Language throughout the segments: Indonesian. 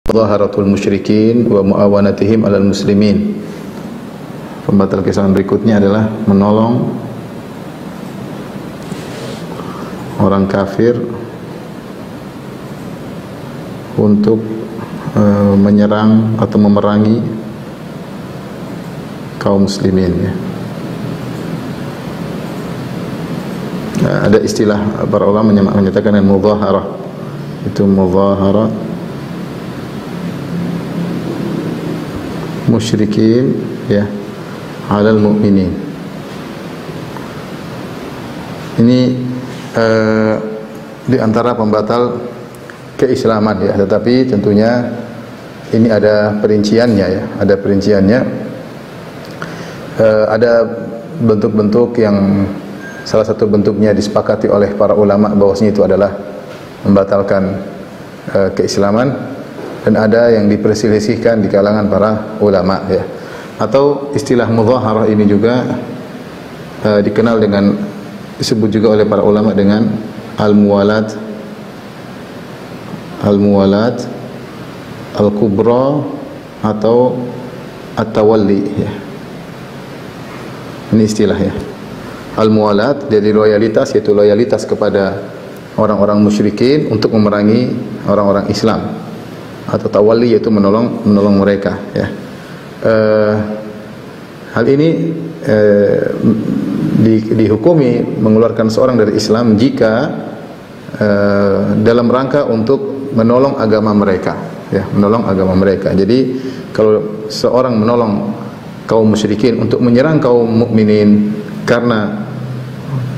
mudhaharatul musyrikin wa muawanatihim alal muslimin. Pembatal keislaman berikutnya adalah menolong orang kafir untuk menyerang atau memerangi kaum muslimin, ya. Ada istilah para ulama menyatakan mudhaharah, itu mudhaharah musyrikin, ya, alal mu'minin. Ini di antara pembatal keislaman, ya, tetapi tentunya ini ada perinciannya, ya, ada perinciannya. Ada bentuk-bentuk yang salah satu bentuknya disepakati oleh para ulama bahwasanya itu adalah membatalkan keislaman, dan ada yang diperselisihkan di kalangan para ulama, ya. Atau istilah mudhaharah ini juga dikenal dengan, disebut juga oleh para ulama dengan al-muwalat al-kubra atau at-tawalli, ya. Ini istilah, ya. Al-muwalat dari loyalitas, yaitu loyalitas kepada orang-orang musyrikin untuk memerangi orang-orang Islam, atau tawalli yaitu menolong mereka, ya. Hal ini dihukumi mengeluarkan seorang dari Islam jika dalam rangka untuk menolong agama mereka, ya, menolong agama mereka. Jadi kalau seorang menolong kaum musyrikin untuk menyerang kaum mukminin karena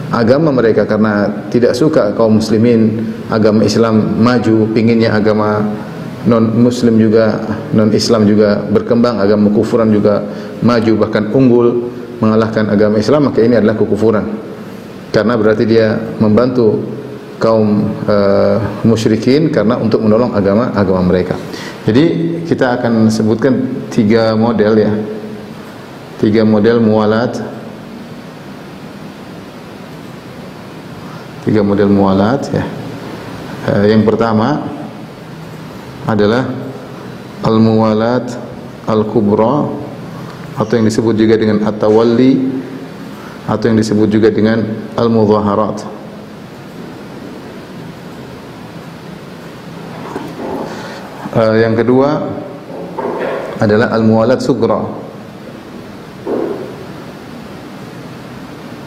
agama mereka, karena tidak suka kaum muslimin agama Islam maju, pinginnya agama non muslim juga, non Islam juga berkembang, agama kufuran juga maju, bahkan unggul mengalahkan agama Islam, maka ini adalah kekufuran, karena berarti dia membantu kaum musyrikin karena untuk menolong agama mereka. Jadi kita akan sebutkan 3 model, ya, 3 model muwalat. 3 model muwalat, ya. Yang pertama adalah al-muwalat al-kubra, atau yang disebut juga dengan at-tawalli, atau yang disebut juga dengan al-mudhaharat. Yang kedua adalah al-muwalat sugra.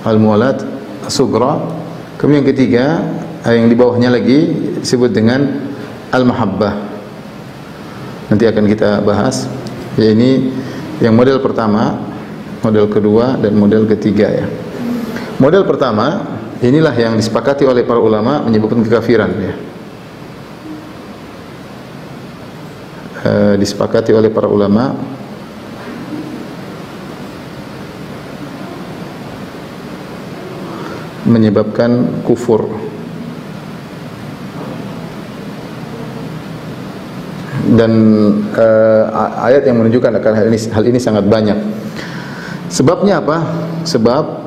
Al-muwalat sugra. Kemudian yang ketiga, yang di bawahnya lagi disebut dengan al-mahabbah. Nanti akan kita bahas. Ya, ini yang model pertama, model kedua, dan model ketiga, ya. Model pertama, inilah yang disepakati oleh para ulama menyebabkan kekafiran, ya. Disepakati oleh para ulama menyebabkan kufur, dan ayat yang menunjukkan akan hal ini sangat banyak. Sebabnya apa? Sebab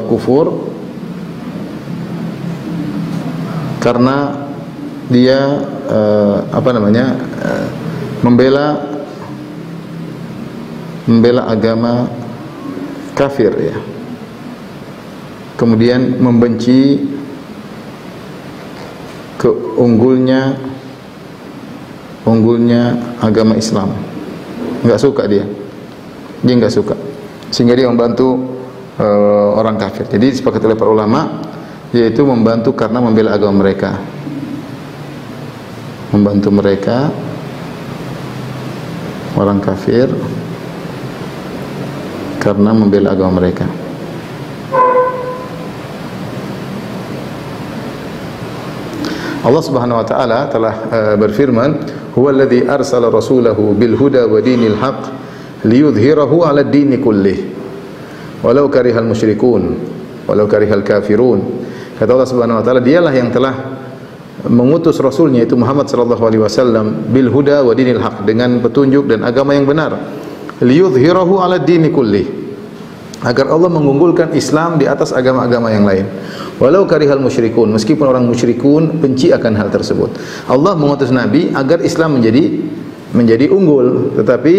kufur karena dia membela agama kafir, ya. Kemudian membenci unggulnya agama Islam. Enggak suka dia enggak suka, sehingga dia membantu orang kafir. Jadi disepakati oleh para ulama, yaitu membantu karena membela agama mereka, membantu mereka orang kafir karena membela agama mereka. Allah Subhanahu wa taala telah berfirman, "Huwallazi arsala rasulahu bil huda wa dinil haqq liyudhhirahu 'ala ad-dini kullih walau karihal musyrikun walau karihal kafirun." Kata Allah Subhanahu wa taala, dialah yang telah mengutus rasulnya, itu Muhammad sallallahu alaihi wasallam, bil huda wa dinil haqq, dengan petunjuk dan agama yang benar, liyudhhirahu 'ala ad-dini kullih, agar Allah mengunggulkan Islam di atas agama-agama yang lain. Walau karihal musyrikun, meskipun orang musyrikun benci akan hal tersebut. Allah mengutus nabi agar Islam menjadi unggul, tetapi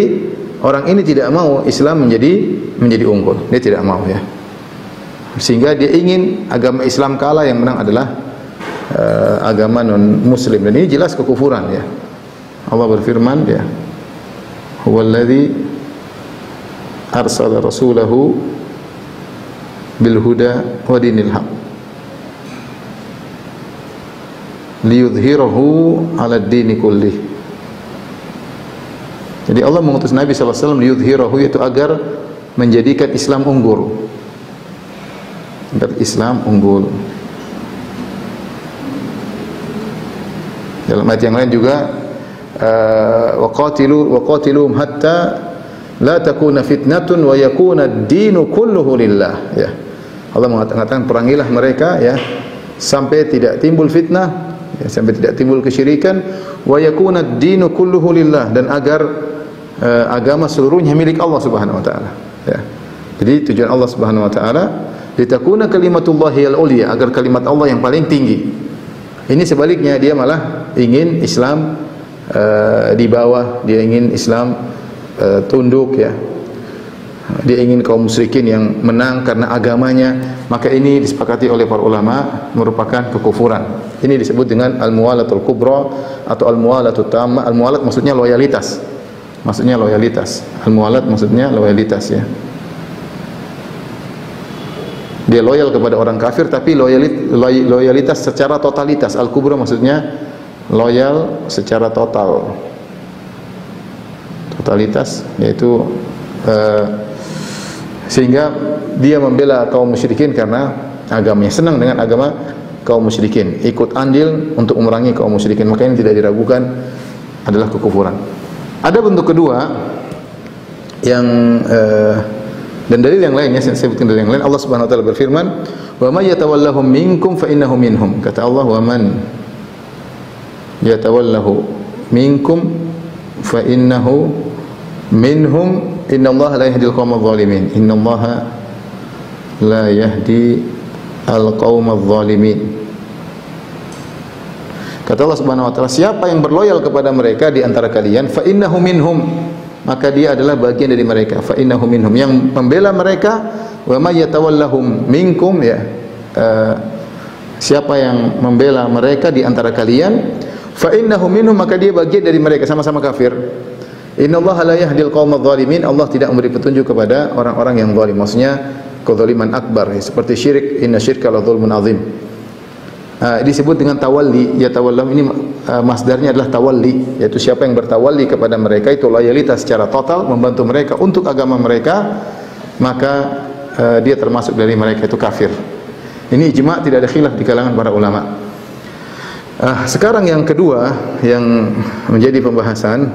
orang ini tidak mau Islam menjadi unggul. Dia tidak mau, ya. Sehingga dia ingin agama Islam kalah, yang menang adalah agama non muslim, dan ini jelas kekufuran, ya. Allah berfirman, ya, huwallazi arsala rasulahu bil huda wa dinil haq liyudhhirahu 'ala ad-dini kullih. Jadi Allah mengutus Nabi sallallahu alaihi wasallam liyudhhirahu, yaitu agar menjadikan Islam unggul. Agar Islam unggul. Dalam ayat yang lain juga waqatilum hatta la takuna fitnatun wa yakuna ad-dinu kulluhu lillah, ya. Allah mengatakan perangilah mereka, ya, sampai tidak timbul fitnah, ya, sampai tidak timbul kesyirikan, wa yakuna ad-dinu kulluhu lillah, dan agar agama seluruhnya milik Allah Subhanahu wa taala, ya. Jadi tujuan Allah Subhanahu wa taala litakuna kalimatullahi al-ulya, agar kalimat Allah yang paling tinggi. Ini sebaliknya, dia malah ingin Islam di bawah, dia ingin Islam tunduk, ya. Dia ingin kaum musyrikin yang menang karena agamanya. Maka ini disepakati oleh para ulama merupakan kekufuran. Ini disebut dengan al-muwalatul kubra atau al-muwalatul tamma. Al-muwalat maksudnya loyalitas. Maksudnya loyalitas. Al-muwalat maksudnya loyalitas, ya. Dia loyal kepada orang kafir, tapi loyalitas secara totalitas. Al-kubra maksudnya loyal secara total. Totalitas, yaitu sehingga dia membela kaum musyrikin karena agamanya, senang dengan agama kaum musyrikin, ikut andil untuk memerangi kaum musyrikin. Maka ini tidak diragukan adalah kekufuran. Ada bentuk kedua yang dan dalil yang lainnya, saya sebutkan dalil yang lain. Allah Subhanahu wa taala berfirman, "Wa may yatawallahum minkum fa innahu minhum." Kata Allah, "Wa man yatawallahu minkum fa innahu minhum, innallaha la yahdil qaumadh dhalimin." Innallaha la yahdi al-qaumadh dhalimin. Kata Allah Subhanahu wa taala, siapa yang berloyal kepada mereka di antara kalian, fa innahu minhum, maka dia adalah bagian dari mereka. Fa innahu minhum, yang membela mereka. Wa may yatawallahum minkum, ya, siapa yang membela mereka di antara kalian, fa innahu minhum, maka dia bagian dari mereka, sama-sama kafir. Innallaha la yahdil qaumadh dhalimin, Allah tidak memberi petunjuk kepada orang-orang yang zalim. Maksudnya kezaliman akbar, ya, seperti syirik, inna syirka la dzulmun azim. Disebut dengan tawalli, ya, tawallam ini masdarnya adalah tawalli, yaitu siapa yang bertawalli kepada mereka, itu loyalitas secara total, membantu mereka untuk agama mereka, maka dia termasuk dari mereka, itu kafir. Ini ijma', tidak ada khilaf di kalangan para ulama. Sekarang yang kedua yang menjadi pembahasan,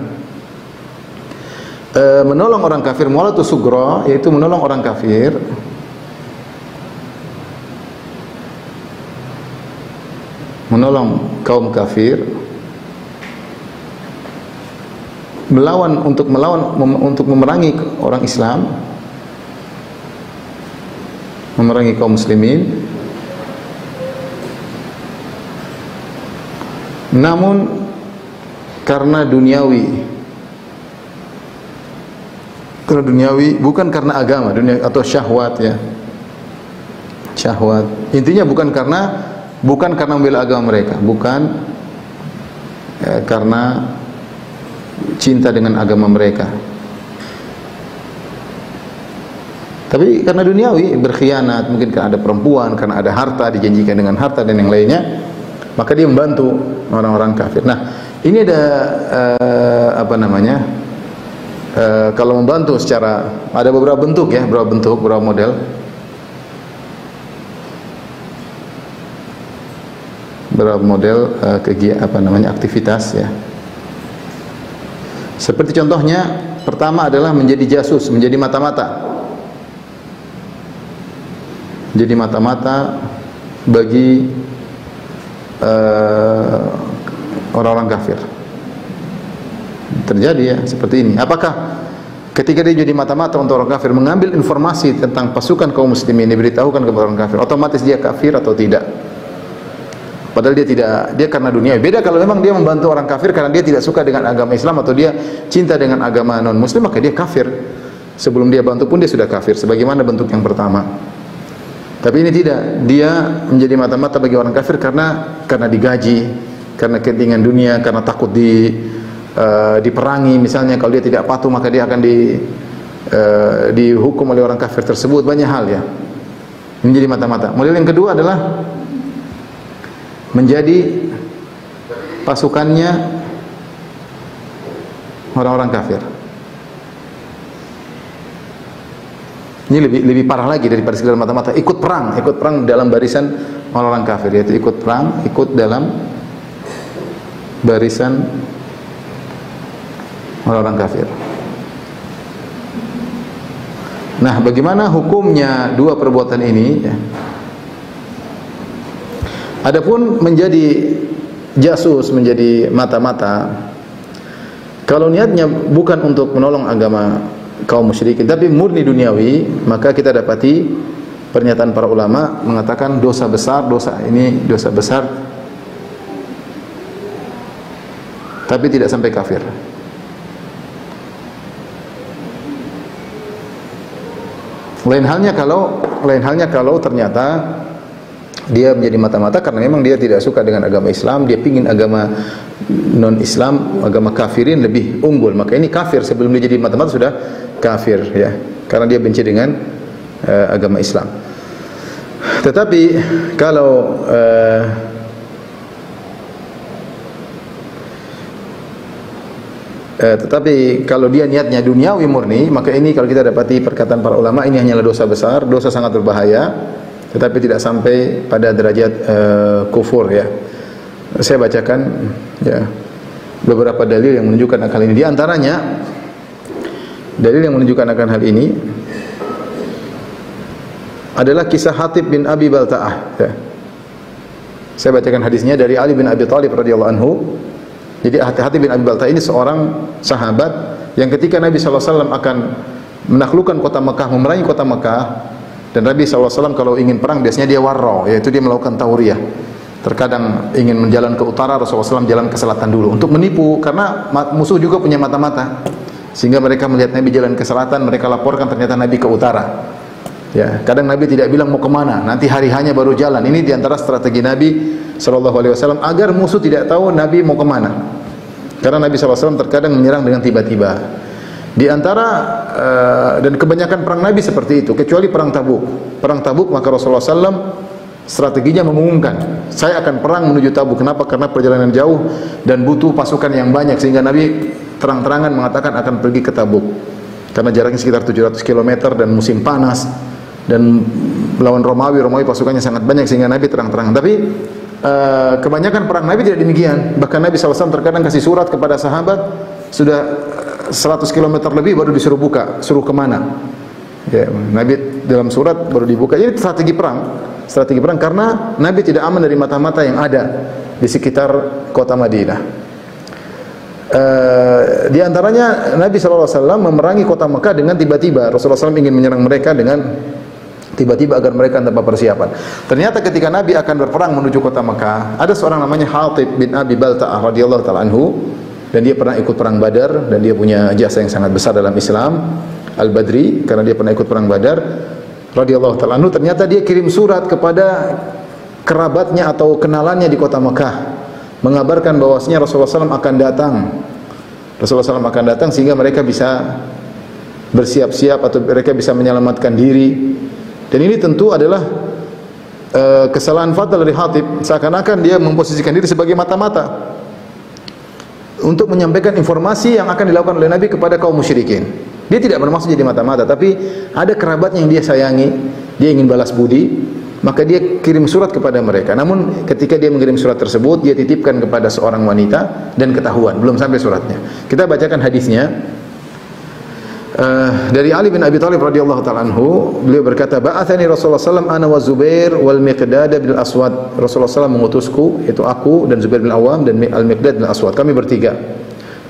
menolong orang kafir, muwalatus sughra, yaitu menolong orang kafir menolong kaum kafir untuk memerangi orang Islam, memerangi kaum muslimin, namun karena duniawi, bukan karena agama, dunia atau syahwat, ya, syahwat. Intinya bukan karena membela agama mereka, bukan karena cinta dengan agama mereka, tapi karena duniawi, berkhianat, mungkin karena ada perempuan, karena ada harta, dijanjikan dengan harta dan yang lainnya, maka dia membantu orang-orang kafir. Nah, ini ada kalau membantu secara, ada beberapa bentuk, ya, beberapa model. Beberapa model aktivitas, ya. Seperti contohnya, pertama adalah menjadi jasus, menjadi mata-mata. Jadi mata-mata bagi orang-orang kafir. Terjadi, ya, seperti ini. Apakah Ketika dia jadi mata-mata untuk orang kafir, mengambil informasi tentang pasukan kaum muslimin, diberitahukan kepada orang kafir, otomatis dia kafir atau tidak? Padahal dia tidak, dia karena dunia. Beda kalau memang dia membantu orang kafir karena dia tidak suka dengan agama Islam atau dia cinta dengan agama non muslim, maka dia kafir. Sebelum dia bantu pun dia sudah kafir, sebagaimana bentuk yang pertama. Tapi ini tidak, dia menjadi mata-mata bagi orang kafir karena digaji, karena kepentingan dunia, karena takut diperangi. Misalnya kalau dia tidak patuh maka dia akan dihukum oleh orang kafir tersebut. Banyak hal ya, menjadi mata-mata. Model yang kedua adalah menjadi pasukannya orang-orang kafir. Ini lebih parah lagi daripada sekedar mata-mata. Ikut perang dalam barisan orang-orang kafir, yaitu ikut perang, ikut dalam barisan orang-orang kafir. Nah, bagaimana hukumnya dua perbuatan ini? Ya. Adapun menjadi jasus, menjadi mata-mata, kalau niatnya bukan untuk menolong agama kaum musyrikin tapi murni duniawi, maka kita dapati pernyataan para ulama mengatakan dosa besar tapi tidak sampai kafir. Lain halnya kalau ternyata dia menjadi mata-mata karena memang dia tidak suka dengan agama Islam, dia pingin agama non-Islam, agama kafirin lebih unggul, maka ini kafir. Sebelum dia jadi mata-mata sudah kafir ya, karena dia benci dengan agama Islam. Tetapi kalau dia niatnya duniawi murni, maka ini kalau kita dapati perkataan para ulama, ini hanyalah dosa besar, dosa sangat berbahaya, tetapi tidak sampai pada derajat kufur ya. Saya bacakan ya beberapa dalil yang menunjukkan hal ini. Di antaranya dalil yang menunjukkan akan hal ini adalah kisah Hatib bin Abi Balta'ah ya. Saya bacakan hadisnya dari Ali bin Abi Thalib radhiyallahu anhu. Jadi Hatib bin Abi Balta'ah ini seorang sahabat yang ketika Nabi SAW akan menaklukkan kota Mekah, memerangi kota Mekah, dan Nabi SAW kalau ingin perang biasanya dia warro, yaitu dia melakukan tauriyah. Terkadang ingin menjalan ke utara, Rasulullah SAW jalan ke selatan dulu untuk menipu, karena musuh juga punya mata-mata, sehingga mereka melihat Nabi jalan ke selatan, mereka laporkan ternyata Nabi ke utara ya. Kadang Nabi tidak bilang mau kemana, nanti hari hanya baru jalan. Ini diantara strategi Nabi SAW agar musuh tidak tahu Nabi mau kemana, karena Nabi SAW terkadang menyerang dengan tiba-tiba. Di antara dan kebanyakan perang Nabi seperti itu, kecuali perang Tabuk maka Rasulullah SAW strateginya mengumumkan, saya akan perang menuju Tabuk. Kenapa? Karena perjalanan jauh dan butuh pasukan yang banyak, sehingga Nabi terang-terangan mengatakan akan pergi ke Tabuk karena jaraknya sekitar 700 km dan musim panas, dan melawan Romawi pasukannya sangat banyak, sehingga Nabi terang-terangan. Tapi kebanyakan perang Nabi tidak demikian. Bahkan Nabi SAW terkadang kasih surat kepada sahabat, sudah 100 km lebih baru disuruh buka, suruh kemana ya, Nabi dalam surat baru dibuka. Jadi strategi perang karena Nabi tidak aman dari mata-mata yang ada di sekitar kota Madinah. Di antaranya Nabi SAW memerangi kota Mekah dengan tiba-tiba. Rasulullah SAW ingin menyerang mereka dengan tiba-tiba agar mereka tanpa persiapan. Ternyata ketika Nabi akan berperang menuju kota Mekah, ada seorang namanya Hatib bin Abi Balta'ah radhiyallahu ta'ala anhu, dan dia pernah ikut perang Badar, dan dia punya jasa yang sangat besar dalam Islam, Al-Badri, karena dia pernah ikut perang Badar radhiyallahu ta'ala anhu. Ternyata dia kirim surat kepada kerabatnya atau kenalannya di kota Mekah, mengabarkan bahwasanya Rasulullah SAW akan datang. Rasulullah SAW akan datang sehingga mereka bisa bersiap-siap atau mereka bisa menyelamatkan diri. Dan ini tentu adalah kesalahan fatal dari Hatib, seakan-akan dia memposisikan diri sebagai mata-mata untuk menyampaikan informasi yang akan dilakukan oleh Nabi kepada kaum musyrikin. Dia tidak bermaksud jadi mata-mata, tapi ada kerabatnya yang dia sayangi, dia ingin balas budi, maka dia kirim surat kepada mereka. Namun ketika dia mengirim surat tersebut, dia titipkan kepada seorang wanita dan ketahuan, belum sampai suratnya. Kita bacakan hadisnya. Dari Ali bin Abi Thalib radhiyallahu ta'ala anhu, beliau berkata, ba'athani Rasulullah SAW ana wa Zubair wal Miqdad bin Aswad. Rasulullah SAW mengutusku, itu aku dan Zubair bin Awam dan Al-Miqdad bin Aswad, kami bertiga.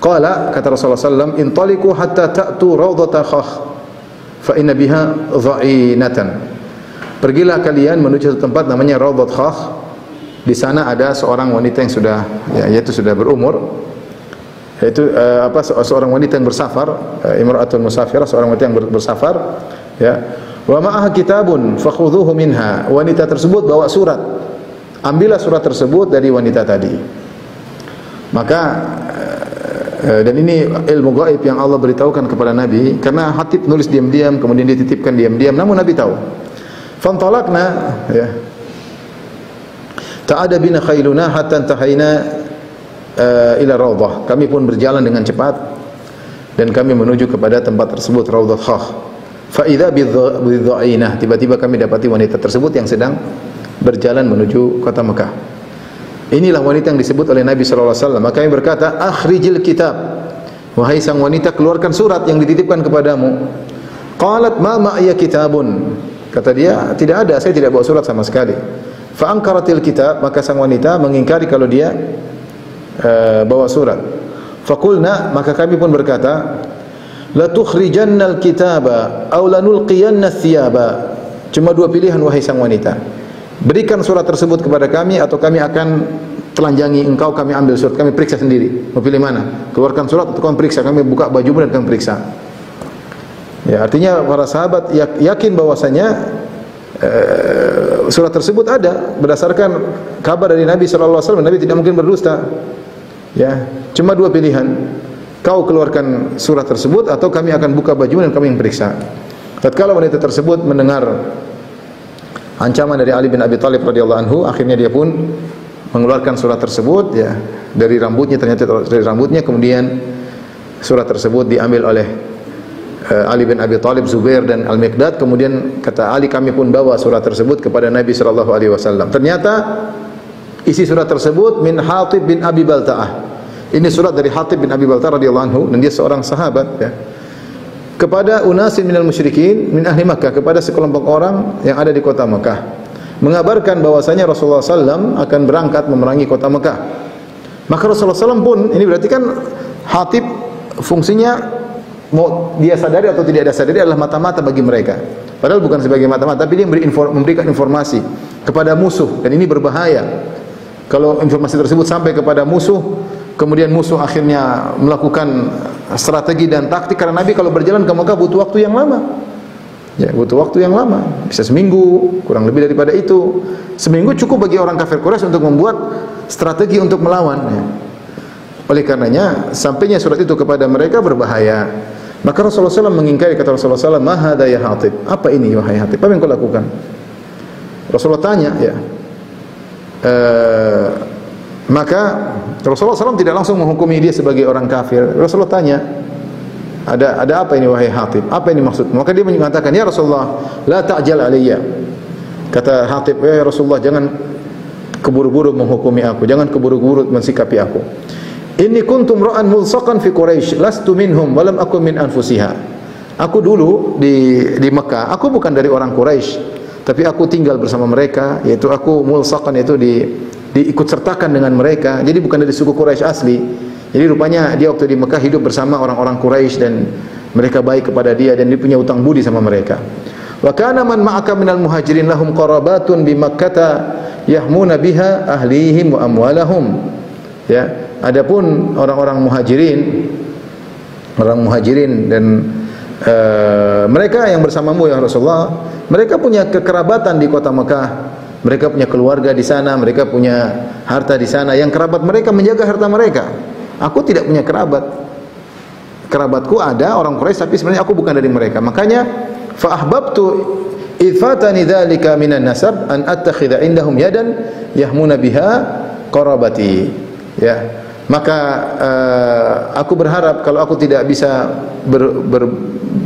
Qala, kata Rasulullah sallallahu intaliqu hatta ta'tu rawdata khakh fa inna biha dha'inatan. Pergilah kalian menuju satu tempat namanya Rawdat Khakh. Di sana ada seorang wanita yang sudah yaitu sudah berumur. Yaitu seorang wanita yang bersafar, imra'atun musafirah, seorang wanita yang bersafar, ya. Wa ma'aha kitabun fakhudhuhu minha. Wanita tersebut bawa surat. Ambillah surat tersebut dari wanita tadi. Maka dan ini ilmu gaib yang Allah beritahukan kepada Nabi, karena Hatib nulis diam-diam, kemudian dititipkan diam-diam, namun Nabi tahu. Fantalaqna, ya. Ta'ada bina khailuna hatta intahayna ila rawdah. Kami pun berjalan dengan cepat dan kami menuju kepada tempat tersebut, Rawdat Khakh. Fa idza bidha'inah, tiba-tiba kami dapati wanita tersebut yang sedang berjalan menuju kota Mekah. Inilah wanita yang disebut oleh Nabi sallallahu alaihi wasallam. Maka kami berkata, "Akhrijil kitab." Wahai sang wanita, keluarkan surat yang dititipkan kepadamu. Qalat, "Ma ma'ya kitabun." Kata dia, "Tidak ada, saya tidak bawa surat sama sekali." Fa ankaratil kitab, maka sang wanita mengingkari kalau dia bawa surat. Faqulna, maka kami pun berkata, "La tukhrijannal kitaba aw lanulqiyanna thiyaba." Cuma dua pilihan wahai sang wanita. Berikan surat tersebut kepada kami atau kami akan telanjangi engkau, kami ambil surat, kami periksa sendiri. Mau pilih mana? Keluarkan surat atau kami periksa, kami buka bajumu dan kami periksa. Ya, artinya para sahabat yakin bahwasanya surat tersebut ada berdasarkan kabar dari Nabi sallallahu alaihi wasallam. Nabi tidak mungkin berdusta. Ya, cuma dua pilihan. Kau keluarkan surat tersebut atau kami akan buka bajumu dan kami yang periksa. Tatkala wanita tersebut mendengar ancaman dari Ali bin Abi Thalib radhiyallahu anhu, akhirnya dia pun mengeluarkan surat tersebut, ya, dari rambutnya, ternyata dari rambutnya. Kemudian surat tersebut diambil oleh Ali bin Abi Thalib, Zubair dan Al-Miqdad. Kemudian kata Ali, kami pun bawa surat tersebut kepada Nabi sallallahu alaihi wasallam. Ternyata isi surat tersebut min Hatib bin Abi Balta'ah. Ini surat dari Hatib bin Abi Balta'ah radhiyallahu anhu, dan dia seorang sahabat, ya. Kepada unasin minal musyrikin min ahli Makkah, kepada sekelompok orang yang ada di kota Makkah, mengabarkan bahwasanya Rasulullah SAW akan berangkat memerangi kota Makkah. Maka Rasulullah SAW pun, ini berarti kan Hatib fungsinya, mau dia sadari atau tidak ada sadari, adalah mata-mata bagi mereka. Padahal bukan sebagai mata-mata, tapi dia memberikan informasi kepada musuh, dan ini berbahaya. Kalau informasi tersebut sampai kepada musuh, kemudian musuh akhirnya melakukan strategi dan taktik, karena Nabi kalau berjalan ke Mekah butuh waktu yang lama. Ya, butuh waktu yang lama, bisa seminggu, kurang lebih daripada itu. Seminggu cukup bagi orang kafir Quraisy untuk membuat strategi untuk melawan, ya. Oleh karenanya, sampainya surat itu kepada mereka berbahaya. Maka Rasulullah SAW mengingkari, kata Rasulullah SAW, "Ma hadha ya Hatib?" Apa ini wahai Hatib? Apa yang kau lakukan? Rasulullah tanya, ya. Maka Rasulullah SAW tidak langsung menghukumi dia sebagai orang kafir. Rasulullah tanya, ada apa ini wahai Hatib? Apa ini maksud? Maka dia mengatakan, "Ya Rasulullah, la ta'jal alayya." Kata Hatib, "Ya Rasulullah, jangan keburu-buru menghukumi aku, jangan keburu-buru mensikapi aku. Inni kuntum ra'an mulsaqan fi Quraisy, lastu minhum wa lam akun min anfusiha." Aku dulu di Mekah, aku bukan dari orang Quraisy, tapi aku tinggal bersama mereka, yaitu aku mulsaqan, yaitu diikut sertakan dengan mereka. Jadi bukan dari suku Quraisy asli. Jadi rupanya dia waktu di Mekah hidup bersama orang-orang Quraisy dan mereka baik kepada dia dan dia punya utang budi sama mereka. Wa kana man ma'aka minal muhajirin lahum qarabatun bi Makkah yahmuna biha ahlihim wa amwalahum. Ya, adapun orang-orang muhajirin dan mereka yang bersamamu ya Rasulullah, mereka punya kekerabatan di kota Mekah. Mereka punya keluarga di sana, mereka punya harta di sana. Yang kerabat mereka menjaga harta mereka. Aku tidak punya kerabat. Kerabatku ada orang Quraisy, tapi sebenarnya aku bukan dari mereka. Makanya fa ahbabtu idfatani dzalika minan nasab an attakhidha indahum yadan yahmuna biha qarabati. Ya. Maka aku berharap kalau aku tidak bisa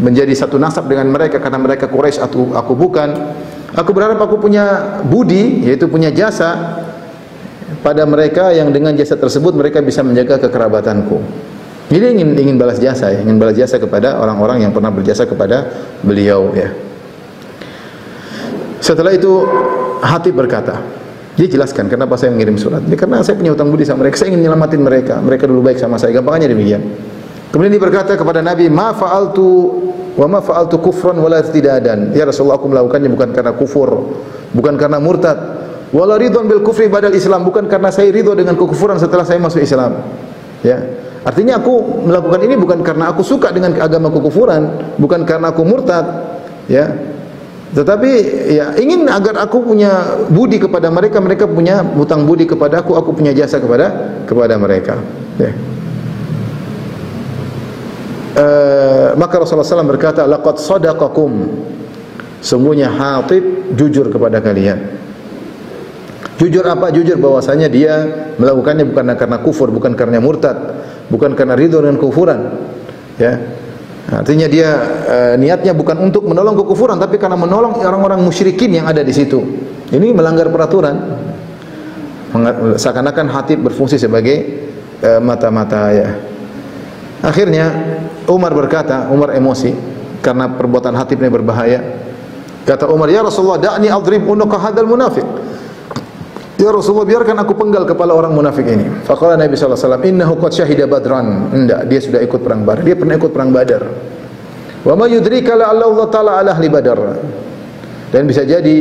menjadi satu nasab dengan mereka karena mereka Quraisy atau aku bukan. Aku berharap aku punya budi, yaitu punya jasa pada mereka yang dengan jasa tersebut mereka bisa menjaga kekerabatanku. Jadi ingin balas jasa, ya, ingin balas jasa kepada orang-orang yang pernah berjasa kepada beliau, ya. Setelah itu Hatib berkata, Dia jelaskan kenapa saya mengirim surat. Dia karena saya punya hutang budi sama mereka, saya ingin menyelamatin mereka. Mereka dulu baik sama saya, gampangnya demikian. Kemudian dia berkata kepada Nabi, "Ma fa'altu wa ma fa'altu kufran wala irtidadan." Ya Rasulullah, aku melakukannya bukan karena kufur, bukan karena murtad. Wala ridwan bil kufri badal Islam, bukan karena saya ridho dengan kekufuran setelah saya masuk Islam. Ya. Artinya aku melakukan ini bukan karena aku suka dengan agama kekufuran, bukan karena aku murtad, ya. Tetapi ya ingin agar aku punya budi kepada mereka, mereka punya hutang budi kepada aku punya jasa kepada mereka. Ya. Maka Rasulullah SAW berkata, laqad sadaqakum, sungguhnya Hatib jujur kepada kalian. Jujur apa? Jujur bahwasanya dia melakukannya bukan karena kufur, bukan karena murtad, bukan karena ridho dengan kufuran. Ya. Artinya dia niatnya bukan untuk menolong kekufuran, tapi karena menolong orang-orang musyrikin yang ada di situ. Ini melanggar peraturan. Seakan-akan Hatib berfungsi sebagai mata-mata, ya. Akhirnya Umar berkata, Umar emosi karena perbuatan Hatib ini berbahaya. Kata Umar, "Ya Rasulullah, da'ni adrib unuqa hadzal munafiq." Ya Rasulullah, biarkan aku penggal kepala orang munafik ini. Faqala Nabi sallallahu alaihi wasallam, "Innahu qad syahida Badran." Enggak, dia sudah ikut perang Badar. Dia pernah ikut perang Badar. Wa ma yudrika la Allah taala ala ahli Badar. Dan bisa jadi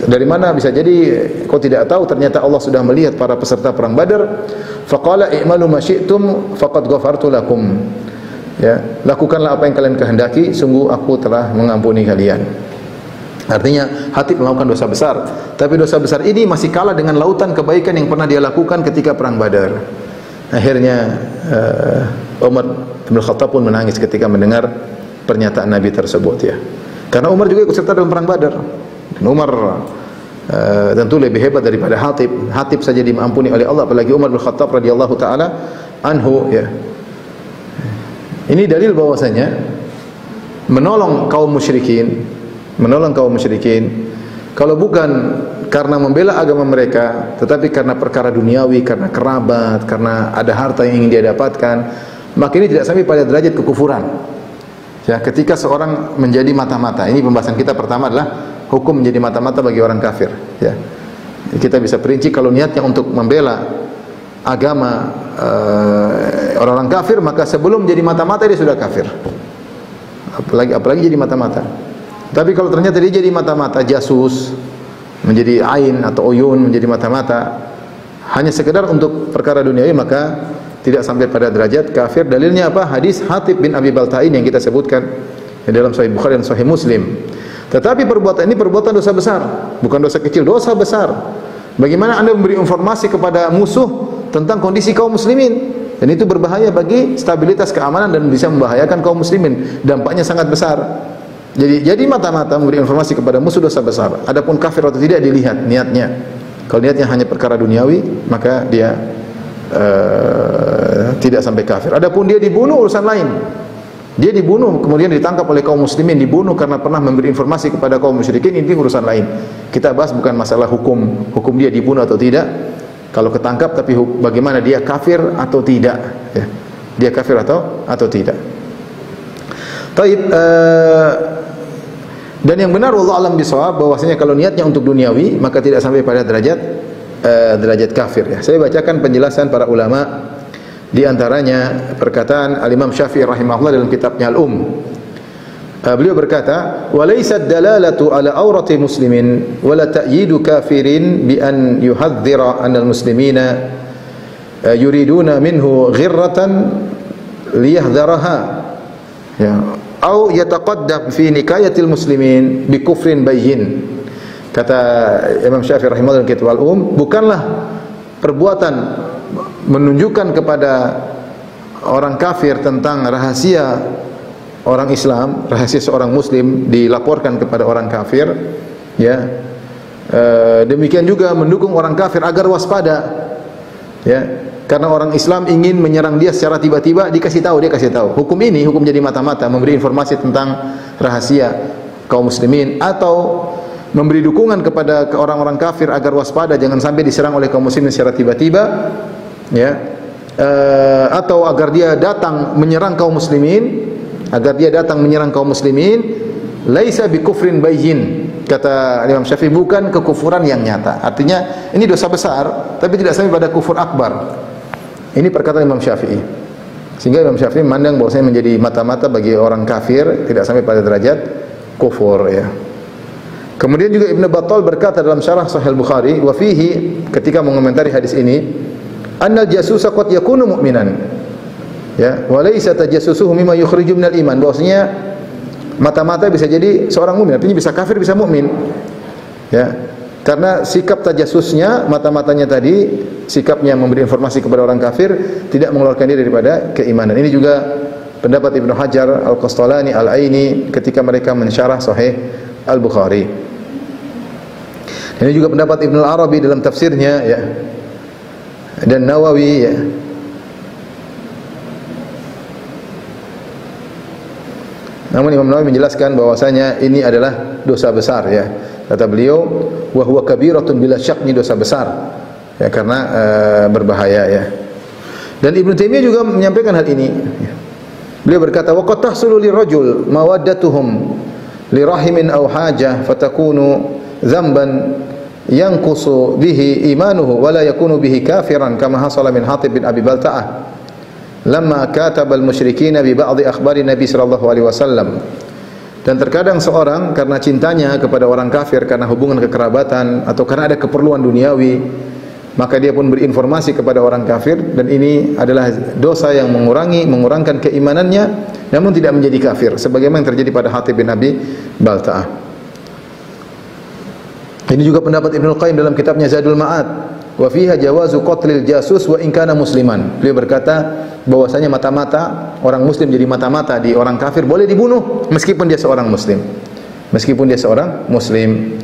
dari mana bisa jadi kau tidak tahu ternyata Allah sudah melihat para peserta perang Badar. Faqala i'malu ma syi'tum faqad ghafartu lakum. Ya, lakukanlah apa yang kalian kehendaki, sungguh aku telah mengampuni kalian. Artinya Hatib melakukan dosa besar, tapi dosa besar ini masih kalah dengan lautan kebaikan yang pernah dia lakukan ketika perang Badar. Akhirnya Umar bin Khattab pun menangis ketika mendengar pernyataan Nabi tersebut, ya. Karena Umar juga ikut serta dalam perang Badar. Dan Umar tentu lebih hebat daripada Hatib. Hatib saja diampuni oleh Allah, apalagi Umar bin Khattab radhiyallahu taala anhu, ya. Ini dalil bahwasanya menolong kaum musyrikin kalau bukan karena membela agama mereka, tetapi karena perkara duniawi, karena kerabat, karena ada harta yang ingin dia dapatkan, maka ini tidak sampai pada derajat kekufuran. Ya, ketika seorang menjadi mata-mata, ini pembahasan kita pertama adalah hukum menjadi mata-mata bagi orang kafir. Ya, kita bisa perinci kalau niatnya untuk membela agama orang-orang kafir, maka sebelum menjadi mata-mata dia sudah kafir. Apalagi jadi mata-mata. Tapi kalau ternyata dia jadi mata-mata, jasus, menjadi ain atau uyun, menjadi mata-mata hanya sekedar untuk perkara duniawi, maka tidak sampai pada derajat kafir. Dalilnya apa? Hadis Hatib bin Abi Baltain yang kita sebutkan dalam Sahih Bukhari dan Sahih Muslim. Tetapi perbuatan ini perbuatan dosa besar, bukan dosa kecil, dosa besar. Bagaimana Anda memberi informasi kepada musuh tentang kondisi kaum muslimin? Dan itu berbahaya bagi stabilitas keamanan dan bisa membahayakan kaum muslimin. Dampaknya sangat besar. Jadi mata-mata memberi informasi kepada musuh dosa besar. Adapun kafir atau tidak dilihat niatnya. Kalau niatnya hanya perkara duniawi, maka dia tidak sampai kafir. Adapun dia dibunuh, urusan lain. Dia dibunuh kemudian ditangkap oleh kaum muslimin, dibunuh karena pernah memberi informasi kepada kaum musyrikin, ini urusan lain. Kita bahas bukan masalah hukum dia dibunuh atau tidak. Kalau ketangkap, tapi bagaimana dia kafir atau tidak, ya. Dia kafir atau tidak. Taib, dan yang benar wallahu alam bisawab bahwasanya kalau niatnya untuk duniawi maka tidak sampai pada derajat kafir, ya. Saya bacakan penjelasan para ulama, di antaranya perkataan Al-Imam Syafi'i rahimahullah dalam kitabnya Al-Um. Beliau berkata, "Wa laysat dalalatu ala aurati muslimin wa la ta'yidu kafirin bi an yuhadhdhira anal muslimina yuriduna minhu ghirratan liyahdharaha." Ya, au yataqaddam fi nikayatil muslimin bi kufrin bayyin. Kata Imam Syafi'i rahimahullah dalam kitab Al-Um, bukanlah perbuatan menunjukkan kepada orang kafir tentang rahasia orang Islam, rahasia seorang muslim dilaporkan kepada orang kafir, ya. Demikian juga mendukung orang kafir agar waspada, ya. Karena orang Islam ingin menyerang dia secara tiba-tiba, dia kasih tahu. Hukum ini, hukum jadi mata-mata, memberi informasi tentang rahasia kaum muslimin, atau memberi dukungan kepada orang-orang kafir agar waspada, jangan sampai diserang oleh kaum muslimin secara tiba-tiba, ya. Atau agar dia datang menyerang kaum muslimin, laisa bi kufrin bayyin. kata Imam Syafi'i, bukan kekufuran yang nyata. Artinya ini dosa besar tapi tidak sampai pada kufur akbar. Ini perkataan Imam Syafi'i. Sehingga Imam Syafi'i memandang bahwasanya menjadi mata-mata bagi orang kafir tidak sampai pada derajat kufur, ya. Kemudian juga Ibnu Battal berkata dalam syarah Sahih Bukhari, wa fihi, ketika mengomentari hadis ini, annal jasusa qad yakunu mu'minan, ya, wa laysa tajassusuhu mimma yukhriju minal iman. Bahwasanya mata-mata bisa jadi seorang mukmin, artinya bisa kafir bisa mukmin, ya. Karena sikap tajassusnya, mata-matanya tadi, sikapnya memberi informasi kepada orang kafir tidak mengeluarkan dia daripada keimanan. Ini juga pendapat Ibnu Hajar, Al-Qastalani, Al-Aini ketika mereka mensyarah Sahih Al-Bukhari. Ini juga pendapat Ibnu Al-Arabi dalam tafsirnya, ya, dan Nawawi, ya. Namun Imam Nawawi menjelaskan bahwasanya ini adalah dosa besar, ya. Kata beliau, wa huwa kabiratun bila syak, ini dosa besar, ya, karena berbahaya, ya. Dan Ibnu Taimiyah juga menyampaikan hal ini. Beliau berkata, wa qad tahsulu lirajul mawaddatuhum lirahimin aw hajah fatakunu dzamban yanqusu bihi imanuhu wa la yakunu bihi kafiran kama hasala min Hatib bin Abi Balta'ah lamma kataba al-musyrikin bi ba'dhi akhbari Nabi sallallahu alaihi wasallam. Dan terkadang seorang karena cintanya kepada orang kafir, karena hubungan kekerabatan atau karena ada keperluan duniawi, maka dia pun berinformasi kepada orang kafir, dan ini adalah dosa yang mengurangkan keimanannya namun tidak menjadi kafir, sebagaimana yang terjadi pada Hatib bin Abi Balta'ah. Ini juga pendapat Ibnu Qayyim dalam kitabnya Zadul Ma'ad, wa fiha jawazu qatlil jasus wa in kana musliman. Beliau berkata bahwasanya mata-mata orang muslim jadi mata-mata di orang kafir boleh dibunuh meskipun dia seorang muslim. Meskipun dia seorang muslim.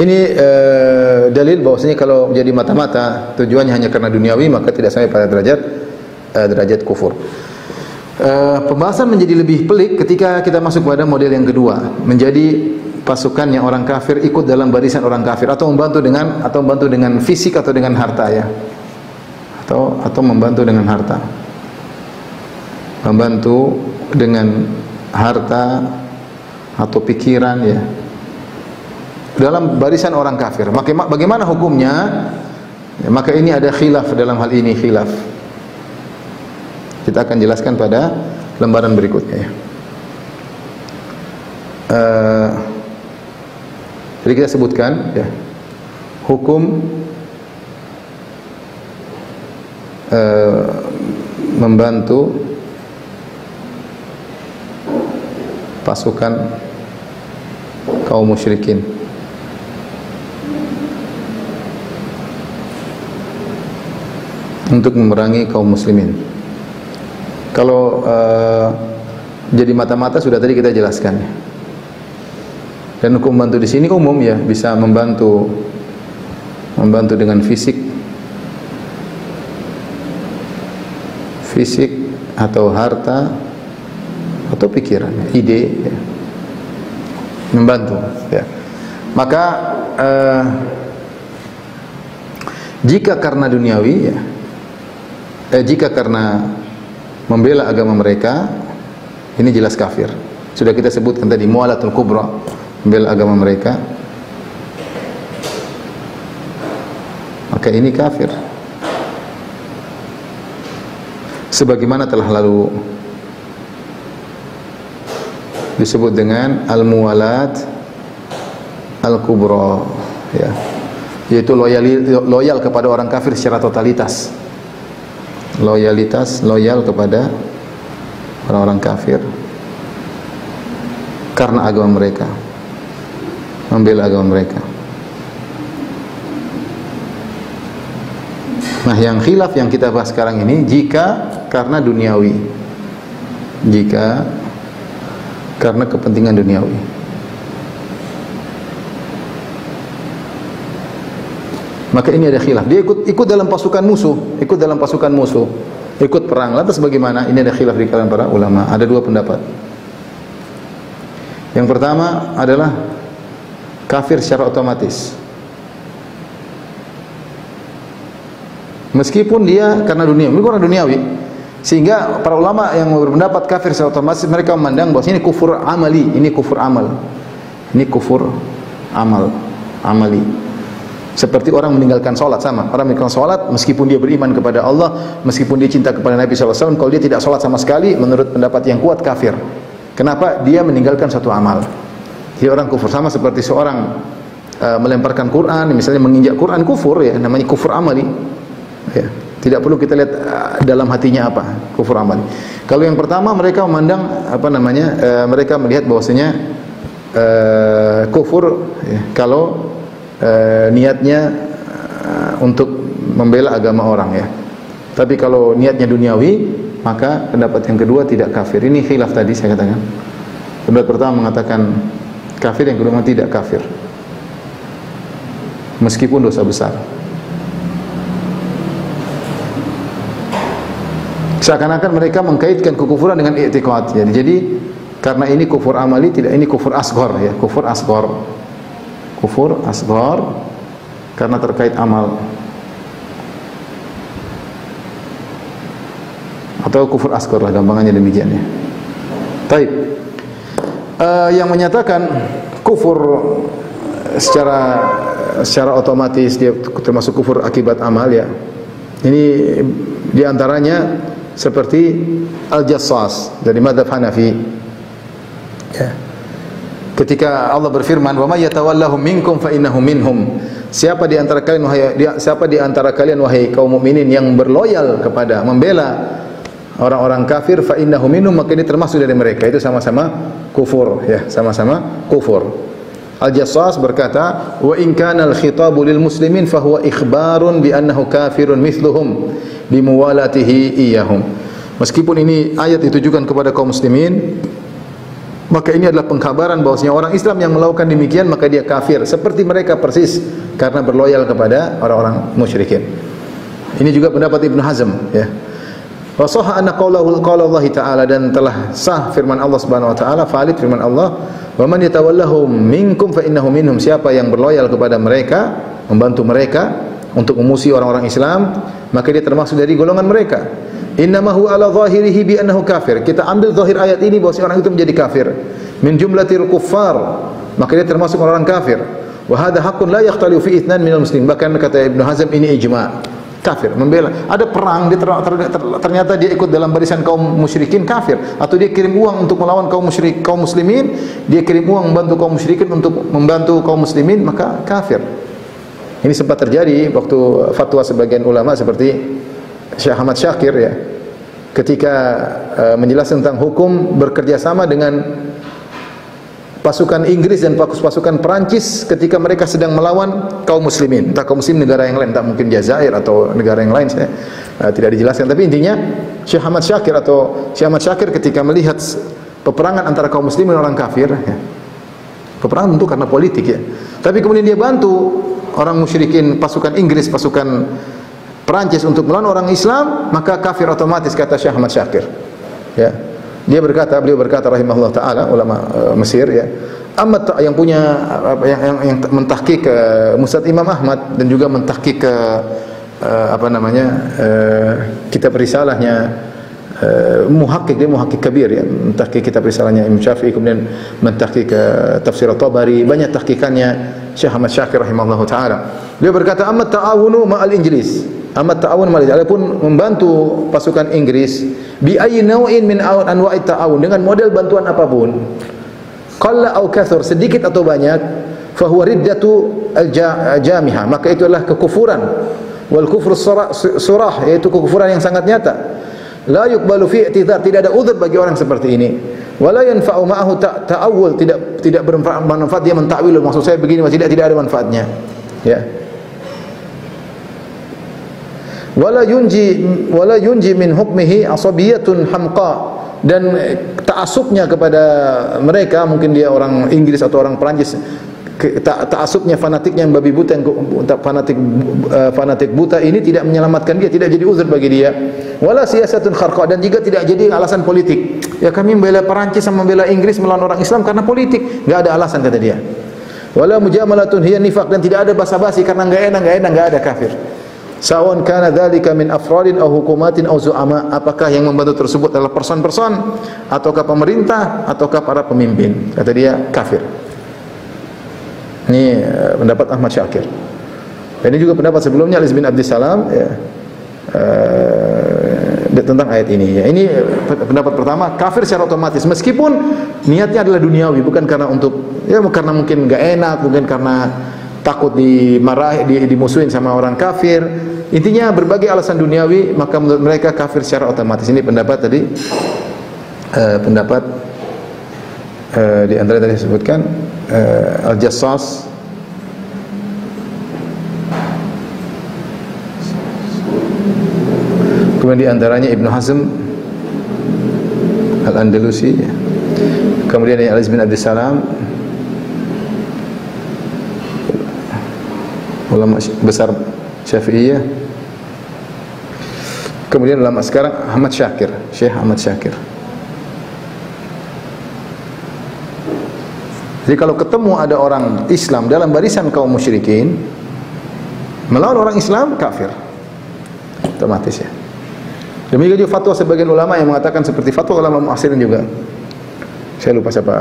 Ini dalil bahwasanya kalau jadi mata-mata tujuannya hanya karena duniawi maka tidak sampai pada derajat kufur. Pembahasan menjadi lebih pelik ketika kita masuk pada model yang kedua, menjadi pasukannya orang kafir ikut dalam barisan orang kafir atau membantu dengan fisik atau dengan harta, ya. Atau membantu dengan harta. Membantu dengan harta atau pikiran, ya. Dalam barisan orang kafir. Bagaimana hukumnya? Ya, maka ini ada khilaf dalam hal ini, khilaf. Kita akan jelaskan pada lembaran berikutnya, ya. Jadi kita sebutkan, ya, hukum membantu pasukan kaum musyrikin. Untuk memerangi kaum muslimin. Kalau jadi mata-mata sudah tadi kita jelaskan. Dan hukum membantu di sini umum, ya, bisa membantu dengan fisik atau harta atau pikiran, ide, ya. Membantu, ya. Maka jika karena duniawi, ya, jika karena membela agama mereka, ini jelas kafir. Sudah kita sebutkan tadi mualatul kubra, membela agama mereka, maka ini kafir. Sebagaimana telah lalu disebut dengan al-muwalat al-kubra, ya, yaitu loyal kepada orang kafir secara totalitas. Loyal kepada orang-orang kafir karena agama mereka, membela agama mereka. Nah, yang khilaf yang kita bahas sekarang ini, jika karena duniawi, jika karena kepentingan duniawi. Maka ini ada khilaf. Dia ikut dalam pasukan musuh, ikut perang. Lantas bagaimana? Ini ada khilaf di kalangan para ulama. Ada dua pendapat. Yang pertama adalah kafir secara otomatis. Meskipun dia karena duniawi, Sehingga para ulama yang berpendapat kafir secara otomatis mereka memandang bahwa ini kufur amali, ini kufur amal. Ini kufur amali. Seperti orang meninggalkan salat sama. Orang meninggalkan salat meskipun dia beriman kepada Allah, meskipun dia cinta kepada Nabi sallallahu alaihi wasallam, kalau dia tidak salat sama sekali menurut pendapat yang kuat kafir. Kenapa? Dia meninggalkan satu amal. Jadi orang kufur sama seperti seorang melemparkan Quran, misalnya menginjak Quran, kufur ya, namanya kufur amali. Ya. Tidak perlu kita lihat dalam hatinya apa, kufur amali. Kalau yang pertama mereka memandang mereka melihat bahwasanya kufur ya, kalau niatnya untuk membela agama orang ya. Tapi kalau niatnya duniawi, maka pendapat yang kedua tidak kafir. Ini khilaf tadi saya katakan. Pendapat pertama mengatakan kafir, yang kedua tidak kafir. Meskipun dosa besar. Seakan-akan mereka mengkaitkan kekufuran dengan i'tiqad. Jadi karena ini kufur amali, tidak, ini kufur asghar ya, kufur asghar. Kufur asghar karena terkait amal. Atau kufur asghar lah gampangannya demikian ya. Baik. Yang menyatakan kufur secara otomatis dia termasuk kufur akibat amal ya. Ini diantaranya seperti Al-Jassas dari madzhab Hanafi. Ya. Ketika Allah berfirman, "Wa may yatawallahum minkum fa innahu minhum." Siapa di antara kalian wahai kaum mukminin yang berloyal kepada membela orang-orang kafir, fa innahu minhum, maka ini termasuk dari mereka. Itu sama-sama kufur ya, sama-sama kufur. Al-Jassas berkata, "Wa in kana al-khitabu lil muslimin fa huwa ikhbarun bi annahu kafirun mithluhum bimuwalatihi iyahum." Meskipun ini ayat ditujukan kepada kaum muslimin, maka ini adalah pengkabaran bahwasanya orang Islam yang melakukan demikian maka dia kafir seperti mereka persis karena berloyal kepada orang-orang musyrikin. Ini juga pendapat Ibnu Hazm ya. Wa sahha anna qala Allah Ta'ala, dan telah sah firman Allah Subhanahu wa taala, valid firman Allah, "Wa man yatawallahum minkum fa innahu minhum." Siapa yang berloyal kepada mereka, membantu mereka untuk memusuhi orang-orang Islam, maka dia termasuk dari golongan mereka. Innamahu ala zahirihi bi annahu kafir. Kita ambil zahir ayat ini bahwa orang itu menjadi kafir. Min jumlatil kuffar, maka dia termasuk orang kafir. Wa hadha haqqun la yakhtalifu fi ithnan minal muslimin. Bahkan kata Ibnu Hazm ini ijma'. Kafir, membela. Ada perang, dia ternyata dia ikut dalam barisan kaum musyrikin, kafir. Atau dia kirim uang untuk melawan kaum muslimin, dia kirim uang membantu kaum musyrikin untuk membantu kaum muslimin, maka kafir. Ini sempat terjadi waktu fatwa sebagian ulama seperti Syekh Ahmad Syakir ya, ketika menjelaskan tentang hukum bekerja sama dengan pasukan Inggris dan pasukan Perancis ketika mereka sedang melawan kaum muslimin. Entah kaum muslim negara yang lain, tak mungkin Jazair atau negara yang lain, saya tidak dijelaskan. Tapi intinya Syekh Ahmad Syakir ketika melihat peperangan antara kaum muslimin dan orang kafir ya, peperangan tentu karena politik ya, tapi kemudian dia bantu orang musyrikin, pasukan Inggris, pasukan Perancis untuk melawan orang Islam, maka kafir otomatis, kata Syekh Ahmad Syakir ya. Beliau berkata rahimahullah taala, ulama Mesir ya, amat yang punya yang mentahqiq Musnad Imam Ahmad dan juga mentahqiq kitab risalahnya muhaqqiq, dia muhaqqiq kabir ya, mentahqiq kitab risalahnya Imam Syafi'i, kemudian mentahqiq tafsir At-Tabari, banyak tahqiqannya Syekh Ahmad Syakir rahimahullah taala. Beliau berkata, amat ta'awunu ma'al Inggris. Amat ta'awun Malaysia, adapun membantu pasukan Inggris bi ayyi naw'in min anwa'i ta'awun, dengan model bantuan apapun, qalla aw kathur, sedikit atau banyak, fa huwa riddatu al-jamiha, maka itu adalah kekufuran, wal kufru surah, yaitu kekufuran yang sangat nyata. La yuqbalu fi i'tidhar, tidak ada uzur bagi orang seperti ini. Wala yanfa'u ma'ahu ta'awul, tidak bermanfaat dia mentakwil, maksud saya begini, tidak ada manfaatnya ya. Wala yunji min hukmihi asabiyatun hamqa, dan ta'assubnya kepada mereka, mungkin dia orang Inggris atau orang Perancis, ta'assubnya, fanatiknya yang babi buta, yang fanatik buta ini tidak menyelamatkan dia, tidak jadi uzur bagi dia. Wala siyasatun kharqa, dan juga tidak jadi alasan politik. Ya kami membela Perancis sama membela Inggris melawan orang Islam karena politik, enggak ada alasan, kata dia. Wala mujamalatun hiya nifaq, dan tidak ada basa-basi karena enggak enak, enggak ada, kafir. Sawan kana dzalika min afradin aw hukumatin aw zu'ama, apakah yang membantu tersebut adalah person-person ataukah pemerintah ataukah para pemimpin. Kata dia kafir. Ini pendapat Ahmad Syakir. Dan ini juga pendapat sebelumnya Ali bin Abdissalam ya, tentang ayat ini. Ya, ini pendapat pertama, kafir secara otomatis meskipun niatnya adalah duniawi, bukan karena untuk ya karena mungkin enggak enak, mungkin karena takut dimarahi, dimusuhin sama orang kafir. Intinya berbagai alasan duniawi, maka menurut mereka kafir secara otomatis. Ini pendapat tadi, pendapat di antara tadi disebutkan Al-Jassas, kemudian di antaranya Ibnu Hazm Al-Andalusi, kemudian Ali bin Abdissalam, ulama besar Syafi'iyah, kemudian ulama sekarang Ahmad Syakir, Syekh Ahmad Syakir. Jadi kalau ketemu ada orang Islam dalam barisan kaum musyrikin melawan orang Islam, kafir otomatis ya. Demikian juga fatwa sebagian ulama yang mengatakan seperti fatwa ulama mu'asirin juga. Saya lupa siapa,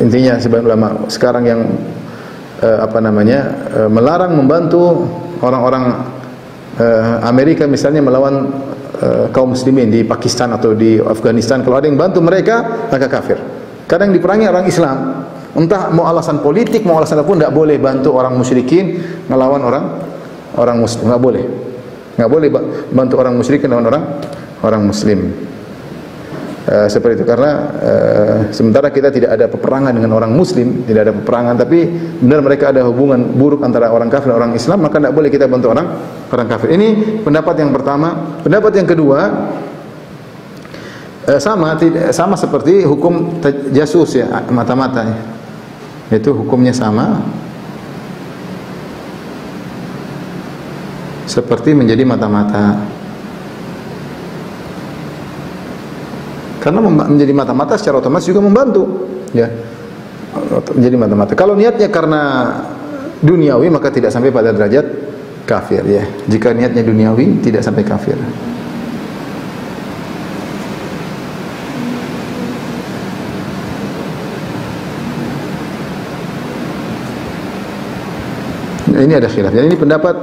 intinya sebagian ulama sekarang yang melarang membantu orang-orang Amerika misalnya melawan kaum muslimin di Pakistan atau di Afghanistan. Kalau ada yang bantu mereka, maka kafir. Kadang diperangi orang Islam, entah mau alasan politik, mau alasan apapun, tidak boleh bantu orang musyrikin melawan orang muslim, nggak boleh. Nggak boleh bantu orang musyrikin melawan orang muslim. Seperti itu, karena sementara kita tidak ada peperangan dengan orang muslim, tidak ada peperangan, tapi benar mereka ada hubungan buruk antara orang kafir dan orang Islam, maka tidak boleh kita bantu orang kafir. Ini pendapat yang pertama. Pendapat yang kedua, sama seperti hukum jasus ya, mata-mata, itu hukumnya sama seperti menjadi mata-mata. Karena menjadi mata-mata secara otomatis juga membantu, ya. Menjadi mata-mata. Kalau niatnya karena duniawi, maka tidak sampai pada derajat kafir, ya. Jika niatnya duniawi, tidak sampai kafir. Ini ada khilaf. Jadi ini pendapat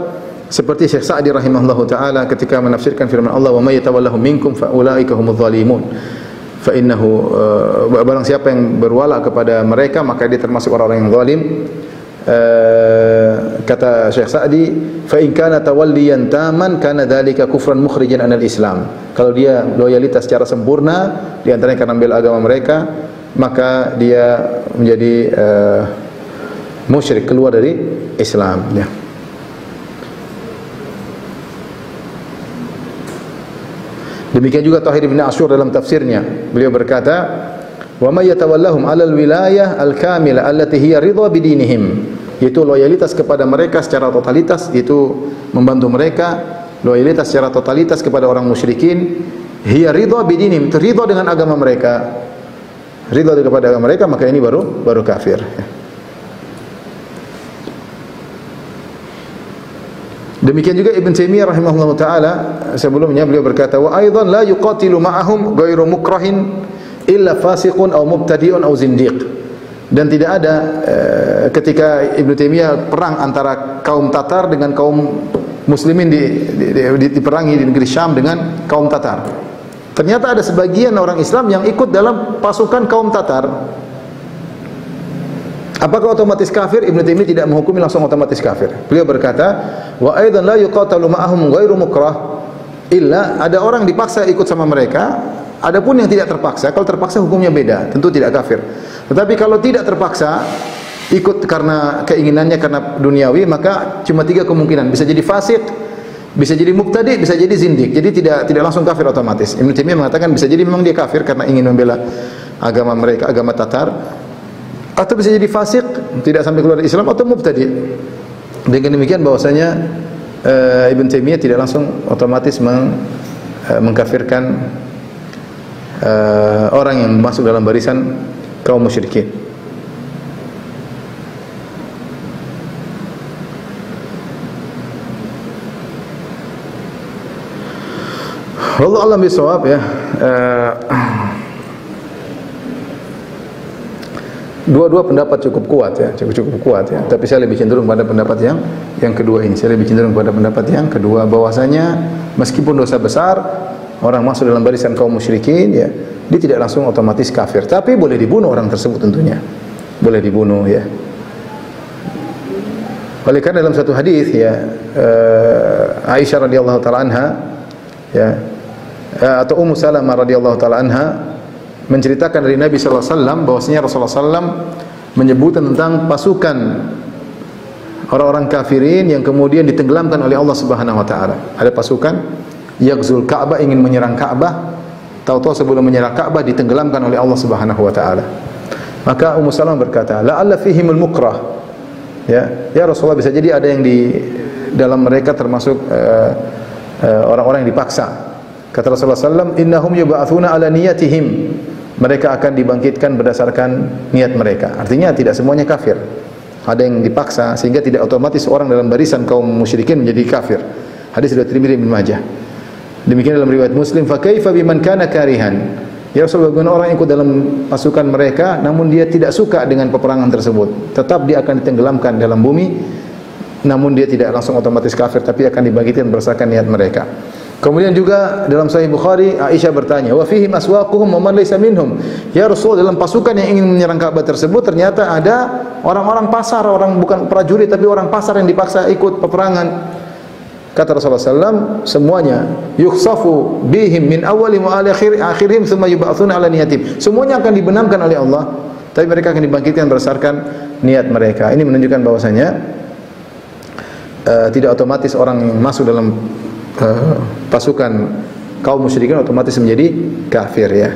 seperti Syekh Sa'di rahimahullahu taala ketika menafsirkan firman Allah, "Wa may yatawallahu minkum fa ulaika humudz zalimun." Fa innahu barang siapa yang berwala kepada mereka maka dia termasuk orang-orang yang zalim. Kata Syekh Sa'di, "Fa in kana tawalliyan taman kana dzalika kufran mukhrijan anil Islam." Kalau dia loyalitas secara sempurna di antaranya karena membela agama mereka, maka dia menjadi musyrik, keluar dari Islam, ya. Demikian juga Tahir bin Asyur dalam tafsirnya, beliau berkata, "Wa may yatawallahum 'alal wilayah al-kamilah allati hiya ridha bidinihim." Yaitu loyalitas kepada mereka secara totalitas, itu membantu mereka, loyalitas secara totalitas kepada orang musyrikin, hiya ridha bidinihim, ridha dengan agama mereka. Ridha kepada agama mereka, maka ini baru kafir. Demikian juga Ibn Taimiyah rahimahullah taala sebelumnya beliau berkata, wa aidan la yuqatilu ma'ahum ghairu mukrahin illa fasiqun aw mubtadi'un aw zindiq. Dan tidak ada ketika Ibn Taimiyah perang antara kaum Tatar dengan kaum muslimin diperangi di negeri Syam dengan kaum Tatar. Ternyata ada sebagian orang Islam yang ikut dalam pasukan kaum Tatar. Apakah otomatis kafir? Ibnu Taimiyah tidak menghukumi langsung otomatis kafir. Beliau berkata, wa aidan la yuqatalu ma'ahum ghairu mukrah illa, ada orang dipaksa ikut sama mereka, adapun yang tidak terpaksa. Kalau terpaksa hukumnya beda, tentu tidak kafir. Tetapi kalau tidak terpaksa, ikut karena keinginannya, karena duniawi, maka cuma 3 kemungkinan. Bisa jadi fasik, bisa jadi mubtadi, bisa jadi zindik. Jadi tidak langsung kafir otomatis. Ibnu Taimiyah mengatakan bisa jadi memang dia kafir karena ingin membela agama mereka, agama Tatar. Atau bisa jadi fasik, tidak sampai keluar dari Islam, atau mubtadi. Dengan demikian bahwasanya Ibn Taimiyah tidak langsung otomatis mengkafirkan orang yang masuk dalam barisan kaum musyrikin. Wallahu a'lam bishawab ya. Dua-dua pendapat cukup kuat ya, cukup kuat ya. Tapi saya lebih cenderung pada pendapat yang kedua ini. Saya lebih cenderung pada pendapat yang kedua, bahwasanya meskipun dosa besar, orang masuk dalam barisan kaum musyrikin ya, dia tidak langsung otomatis kafir. Tapi boleh dibunuh orang tersebut tentunya. Boleh dibunuh ya. Oleh karena dalam satu hadis ya, Aisyah radhiyallahu taala anha ya, atau Ummu Salamah radhiyallahu taala anha menceritakan dari Nabi sallallahu alaihi wasallam bahwasanya Rasulullah sallam menyebutkan tentang pasukan orang-orang kafirin yang kemudian ditenggelamkan oleh Allah Subhanahu wa taala. Ada pasukan yaghzul Ka'bah, ingin menyerang Ka'bah, tahu-tahu sebelum menyerang Ka'bah ditenggelamkan oleh Allah Subhanahu wa taala. Maka Ummu Salamah berkata, "La'alla fihimul mukrah." Ya Rasulullah, bisa jadi ada yang di dalam mereka termasuk orang-orang yang dipaksa. Kata Rasulullah sallam, "Innahum yub'atsuna ala niyatihim." Mereka akan dibangkitkan berdasarkan niat mereka. Artinya tidak semuanya kafir. Ada yang dipaksa sehingga tidak otomatis orang dalam barisan kaum musyrikin menjadi kafir. Hadis riwayat Tirmidzi bin Majah. Demikian dalam riwayat Muslim, "Fa kaifa biman kana karihan?" Ya Rasulullah, bagaimana orang yang ikut dalam pasukan mereka namun dia tidak suka dengan peperangan tersebut. Tetap dia akan ditenggelamkan dalam bumi, namun dia tidak langsung otomatis kafir, tapi akan dibangkitkan berdasarkan niat mereka. Kemudian juga dalam Sahih Bukhari, Aisyah bertanya, "Wa fihim aswaquhum wa man laysa minhum?" Ya Rasul, dalam pasukan yang ingin menyerang Ka'bah tersebut ternyata ada orang-orang pasar, orang bukan prajurit tapi orang pasar yang dipaksa ikut peperangan. Kata Rasulullah SAW, semuanya yukhsafu bihim min awwali wa akhirihim thumma yub'atsuna ala niyatim. Semuanya akan dibenamkan oleh Allah, tapi mereka akan dibangkitkan berdasarkan niat mereka. Ini menunjukkan bahwasanya tidak otomatis orang yang masuk dalam pasukan kaum musyrikin otomatis menjadi kafir ya.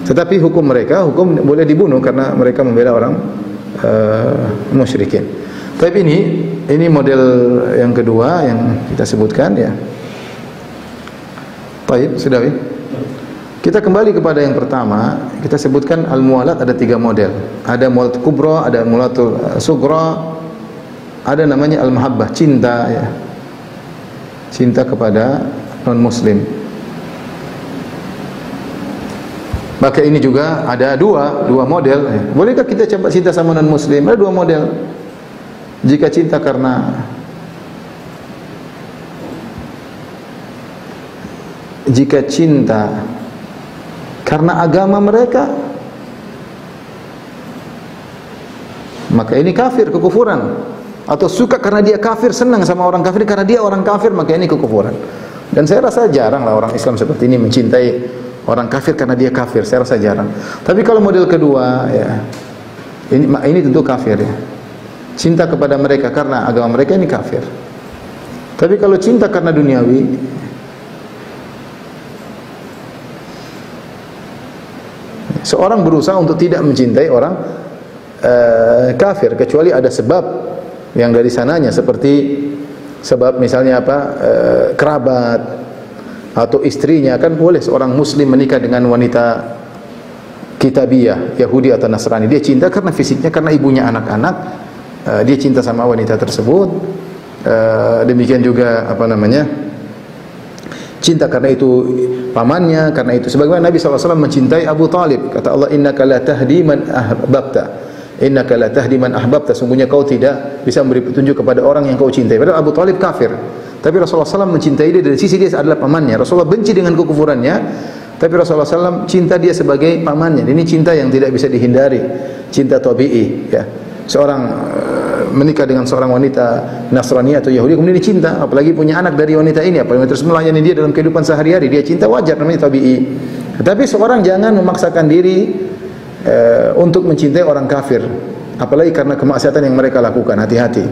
Tetapi hukum mereka, hukum boleh dibunuh karena mereka membela orang musyrikin. Tapi ini model yang kedua yang kita sebutkan ya. Baik, sudah ya. Kita kembali kepada yang pertama, kita sebutkan al-muwalat ada 3 model. Ada muwalat kubra, ada muwalatul sughra, ada namanya al-mahabbah, cinta ya. Cinta kepada non-muslim. Maka ini juga ada dua model. Bolehkah kita coba cinta sama non-muslim? Ada 2 model. Jika cinta karena agama mereka, maka ini kafir, kekufuran. Atau suka karena dia kafir, senang sama orang kafir karena dia orang kafir, maka ini kekufuran. Dan saya rasa jarang lah orang Islam seperti ini mencintai orang kafir karena dia kafir. Saya rasa jarang. Tapi kalau model kedua ya, ini tentu kafir ya. Cinta kepada mereka karena agama mereka, ini kafir. Tapi kalau cinta karena duniawi, seorang berusaha untuk tidak mencintai orang kafir kecuali ada sebab yang dari sananya, seperti sebab misalnya kerabat atau istrinya. Kan boleh seorang muslim menikah dengan wanita kitabiyah, Yahudi atau Nasrani. Dia cinta karena fisiknya, karena ibunya anak-anak, dia cinta sama wanita tersebut. Demikian juga cinta karena itu pamannya, karena itu sebagaimana Nabi SAW mencintai Abu Talib. Kata Allah, innaka la tahdi man ahbabta, innaka la tahdi man ahbabta, sungguhnya kau tidak bisa memberi petunjuk kepada orang yang kau cintai. Padahal Abu Talib kafir, tapi Rasulullah SAW mencintai dia dari sisi dia adalah pamannya. Rasulullah benci dengan kekufurannya, tapi Rasulullah SAW cinta dia sebagai pamannya. Ini cinta yang tidak bisa dihindari, cinta tabi'i ya. Seorang menikah dengan seorang wanita Nasrani atau Yahudi, kemudian dia cinta, apalagi punya anak dari wanita ini, apalagi terus melayani dia dalam kehidupan sehari-hari, dia cinta, wajar, namanya tabi'i. Tetapi seorang jangan memaksakan diri untuk mencintai orang kafir, apalagi karena kemaksiatan yang mereka lakukan. Hati-hati,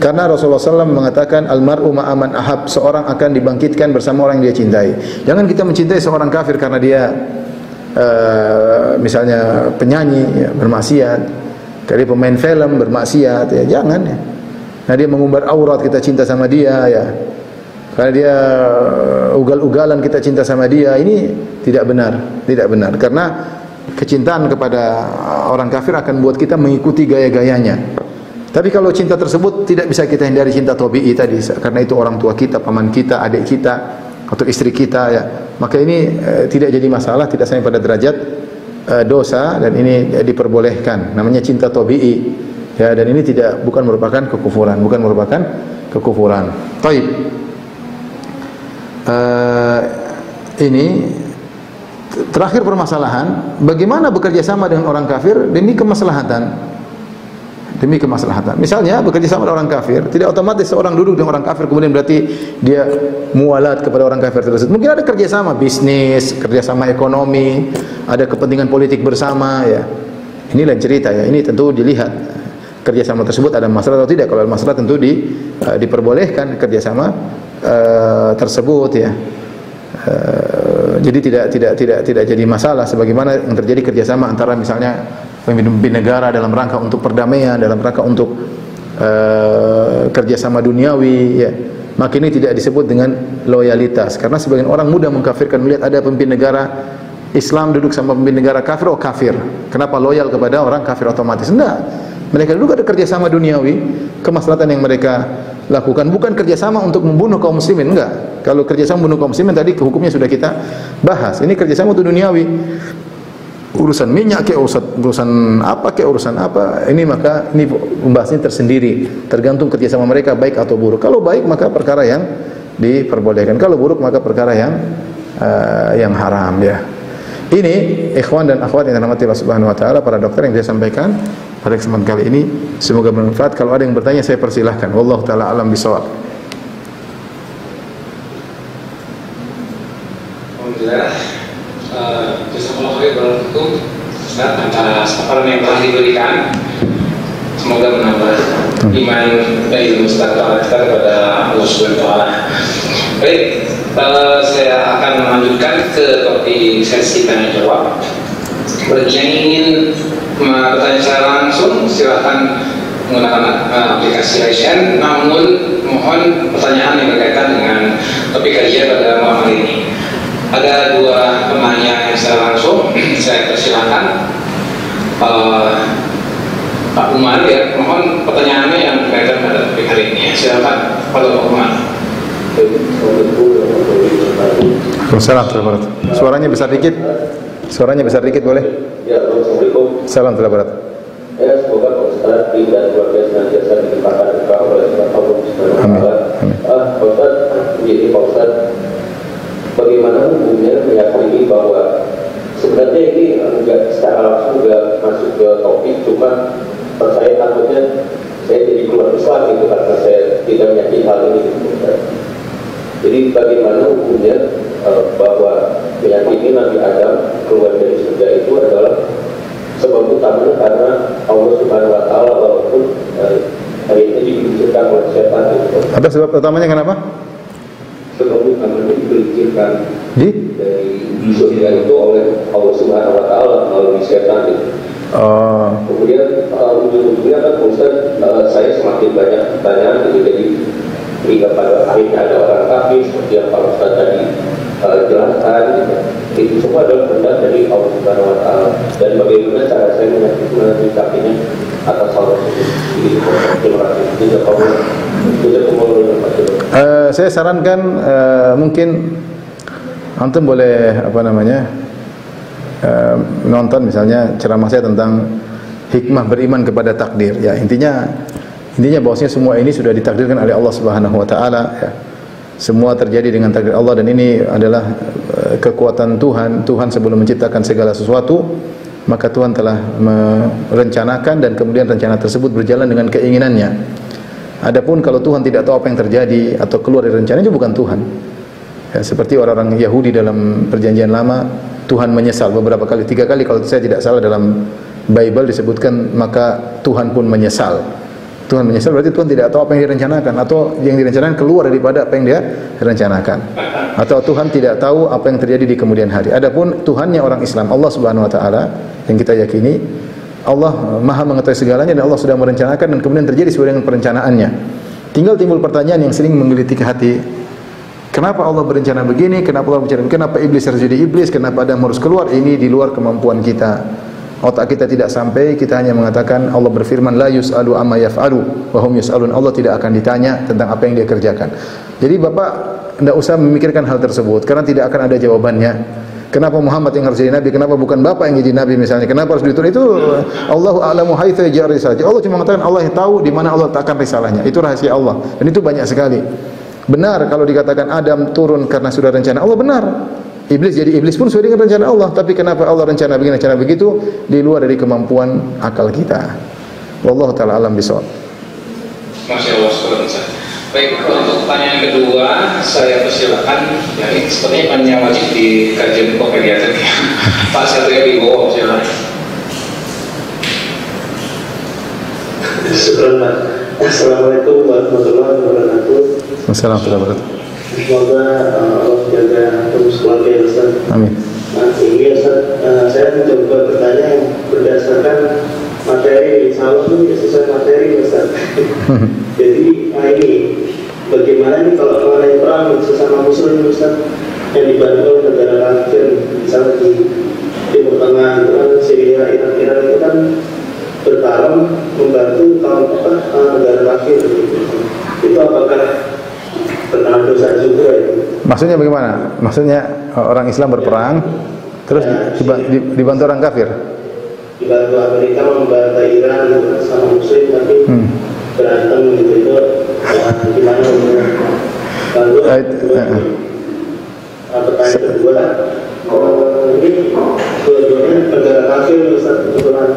karena Rasulullah SAW mengatakan al-mar'u ma'aman ahab, seorang akan dibangkitkan bersama orang yang dia cintai. Jangan kita mencintai seorang kafir karena dia misalnya penyanyi ya, bermaksiat, karena pemain film bermaksiat ya, jangan ya. Nah, dia mengumbar aurat, kita cinta sama dia ya. Karena dia ugal-ugalan, kita cinta sama dia. Ini tidak benar, tidak benar. Karena kecintaan kepada orang kafir akan buat kita mengikuti gaya-gayanya. Tapi kalau cinta tersebut tidak bisa kita hindari, cinta tabi'i tadi, karena itu orang tua kita, paman kita, adik kita, atau istri kita ya, maka ini tidak jadi masalah, tidak sampai pada derajat dosa, dan ini diperbolehkan, namanya cinta tabii ya, dan ini bukan merupakan kekufuran, Taib. Ini terakhir permasalahan, bagaimana bekerja sama dengan orang kafir demi kemaslahatan. Misalnya bekerja sama dengan orang kafir, tidak otomatis seorang duduk dengan orang kafir kemudian berarti dia mualat kepada orang kafir tersebut. Mungkin ada kerjasama bisnis, kerjasama ekonomi, ada kepentingan politik bersama ya. Ini lain cerita ya. Ini tentu dilihat kerjasama tersebut ada masalah atau tidak. Kalau ada masalah tentu diperbolehkan kerjasama tersebut ya. Jadi tidak jadi masalah sebagaimana yang terjadi kerjasama antara misalnya pemimpin negara dalam rangka untuk perdamaian, dalam rangka untuk kerjasama duniawi ya. Maka ini tidak disebut dengan loyalitas, karena sebagian orang mudah mengkafirkan, melihat ada pemimpin negara Islam duduk sama pemimpin negara kafir, oh kafir, kenapa loyal kepada orang kafir otomatis? Enggak, mereka duduk ada kerjasama duniawi, kemaslahatan yang mereka lakukan, bukan kerjasama untuk membunuh kaum muslimin, enggak. Kalau kerjasama membunuh kaum muslimin tadi hukumnya sudah kita bahas. Ini kerjasama untuk duniawi, urusan minyak ke urusan apa, ini maka ini pembahasannya tersendiri, tergantung kerjasama mereka baik atau buruk. Kalau baik maka perkara yang diperbolehkan, kalau buruk maka perkara yang haram ya. Ini ikhwan dan akhwat yang dirahmati Allah Subhanahu wa taala, para dokter yang saya sampaikan pada kesempatan kali ini semoga bermanfaat. Kalau ada yang bertanya saya persilahkan. Wallahu taala alam bisawab. Alhamdulillah. Jazakallahu khairan atas paparan yang telah diberikan. Semoga menambah iman dan ilmu kita kepada Allah Subhanahu wa taala. Baik, saya akan melanjutkan ke topik sesi tanya jawab. Bagi yang ingin bertanya secara langsung silakan menggunakan aplikasi Raise, namun mohon pertanyaan yang berkaitan dengan topik kajian pada malam hari ini. Ada dua penanya yang secara langsung saya persilakan. Pak Umar ya, mohon pertanyaannya yang berkaitan pada topik hari ini. Silakan Pak Umar. Assalamualaikum. Suaranya besar dikit boleh? Ya, Assalamualaikum. Salam Barat. Ya, semoga Pak Ustaz dan keluarga senantiasa dilimpahkan berkah oleh Allah Subhanahu wa taala. Pak Ustaz, jadi Pak Ustaz, bagaimana hukumnya meyakini bahwa sebenarnya ini enggak secara langsung enggak masuk ke topik, cuma saya takutnya saya jadi keluar Islam gitu karena saya tidak meyakini hal ini. Jadi bagaimana hukumnya bahwa meyakini Nabi Adam keluar dari surga itu adalah sebab utamanya karena Allah Subhanahu wa taala walaupun ayatnya dibicarakan oleh setan itu. Apa sebab utamanya kenapa? Sebab utamanya dibicarakan dari surga itu oleh Allah Subhanahu wa taala melalui setan itu. Kemudian ujung-ujungnya kan Ustaz, saya semakin banyak pertanyaan gitu, jadi hingga pada akhirnya ada orang kafir seperti yang Pak Ustaz tadi jelaskan gitu. Itu semua adalah kehendak dari Allah Subhanahu wa taala, dan bagaimana cara saya menyikapinya atas hal tersebut. Terima kasih. Saya sarankan mungkin antum boleh nonton misalnya ceramah saya tentang hikmah beriman kepada takdir ya. Intinya bahwasanya semua ini sudah ditakdirkan oleh Allah Subhanahu wa taala ya. Semua terjadi dengan takdir Allah, dan ini adalah kekuatan Tuhan. Tuhan sebelum menciptakan segala sesuatu, maka Tuhan telah merencanakan, dan kemudian rencana tersebut berjalan dengan keinginannya. Adapun kalau Tuhan tidak tahu apa yang terjadi atau keluar dari rencananya, itu bukan Tuhan. Ya, seperti orang-orang Yahudi dalam Perjanjian Lama, Tuhan menyesal beberapa kali, 3 kali kalau saya tidak salah dalam Bible disebutkan, maka Tuhan pun menyesal. Tuhan menyesal berarti Tuhan tidak tahu apa yang direncanakan, atau yang direncanakan keluar daripada apa yang dia rencanakan, atau Tuhan tidak tahu apa yang terjadi di kemudian hari. Adapun Tuhannya orang Islam, Allah Subhanahu wa taala, yang kita yakini Allah Maha mengetahui segalanya, dan Allah sudah merencanakan dan kemudian terjadi sesuai dengan perencanaannya. Tinggal timbul pertanyaan yang sering menggelitik hati. Kenapa Allah berencana begini? Kenapa Allah berencana begini? Kenapa iblis harus jadi iblis? Kenapa Adam harus keluar? Ini di luar kemampuan kita. otak kita tidak sampai, kita hanya mengatakan Allah berfirman la yus'alu amma yaf'alu wa hum yus'alun. Allah tidak akan ditanya tentang apa yang dia kerjakan. Jadi Bapak tidak usah memikirkan hal tersebut karena tidak akan ada jawabannya. Kenapa Muhammad yang harus jadi nabi? Kenapa bukan Bapak yang jadi nabi misalnya? Kenapa harus diturun? Itu Allahu a'lamu haitsu yaj'al risalati. Allah cuma mengatakan Allah yang tahu di mana Allah letakkan risalahnya. Itu rahasia Allah. Dan itu banyak sekali. Benar kalau dikatakan Adam turun karena sudah rencana Allah, benar. Iblis jadi iblis pun sesuai dengan rencana Allah. Tapi kenapa Allah rencana begini, rencana begitu, di luar dari kemampuan akal kita. Wallahu taala alam bisawab. Masya Allah, Ustaz. Baik, untuk pertanyaan kedua, saya persilakan. Ya, ini sepertinya panjang wajib di kajian pokok kegiatan. Pak Satria di bawah, silakan. Assalamualaikum warahmatullahi wabarakatuh. Assalamualaikum warahmatullahi wabarakatuh. Semoga Allah jaga terus keluarga ya Ustaz. Amin. Nah, ini Ustaz, saya mencoba bertanya yang berdasarkan materi, insya Allah itu sesuai materi Ustaz. Jadi, ini bagaimana nih kalau mengenai perang sesama muslim Ustaz yang dibantu oleh negara kafir, misalnya di Timur Tengah, itu kan Syria, Irak itu kan bertarung membantu kaum negara kafir gitu. Itu apakah berkena dosa juga itu? Maksudnya bagaimana? Maksudnya orang Islam berperang terus dibantu orang kafir? Dibantu Amerika membantai Iran gitu, sama muslim tapi berantem gitu, itu gimana? Lalu pertanyaan kedua, ini dua-duanya negara kafir Ustaz, kebetulan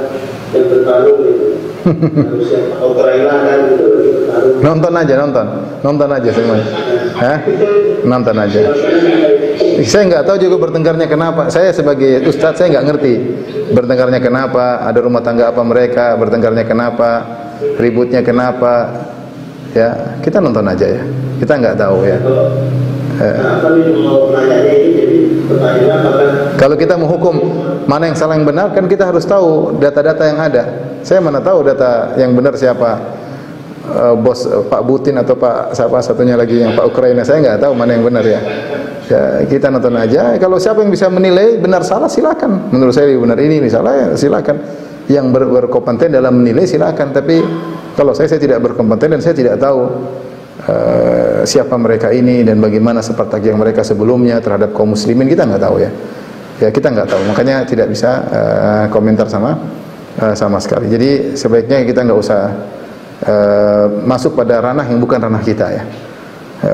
yang bertarung gitu. Rusia, Ukraina kan itu lagi bertarung. Nonton aja semuanya. Nonton aja. Saya nggak tahu juga bertengkarnya kenapa. Saya sebagai ustadz saya nggak ngerti bertengkarnya kenapa. Ada rumah tangga apa mereka? Bertengkarnya kenapa? Ributnya kenapa? Ya kita nonton aja ya. Kita nggak tahu ya. Apa nih mau nanyanya ini? Jadi pertanyaannya apakah kalau kita menghukum mana yang salah yang benar, kan kita harus tahu data-data yang ada. Saya mana tahu data yang benar siapa, bos Pak Putin atau Pak siapa satunya lagi yang Pak Ukraina. Saya nggak tahu mana yang benar ya. Ya kita nonton aja. Kalau siapa yang bisa menilai benar salah silakan. Menurut saya benar ini salah ya silakan. Yang berkompeten dalam menilai silakan. Tapi kalau saya tidak berkompeten dan saya tidak tahu siapa mereka ini dan bagaimana strategi yang mereka sebelumnya terhadap kaum muslimin, kita nggak tahu ya. Ya kita nggak tahu, makanya tidak bisa komentar sama sekali. Jadi sebaiknya kita nggak usah masuk pada ranah yang bukan ranah kita ya.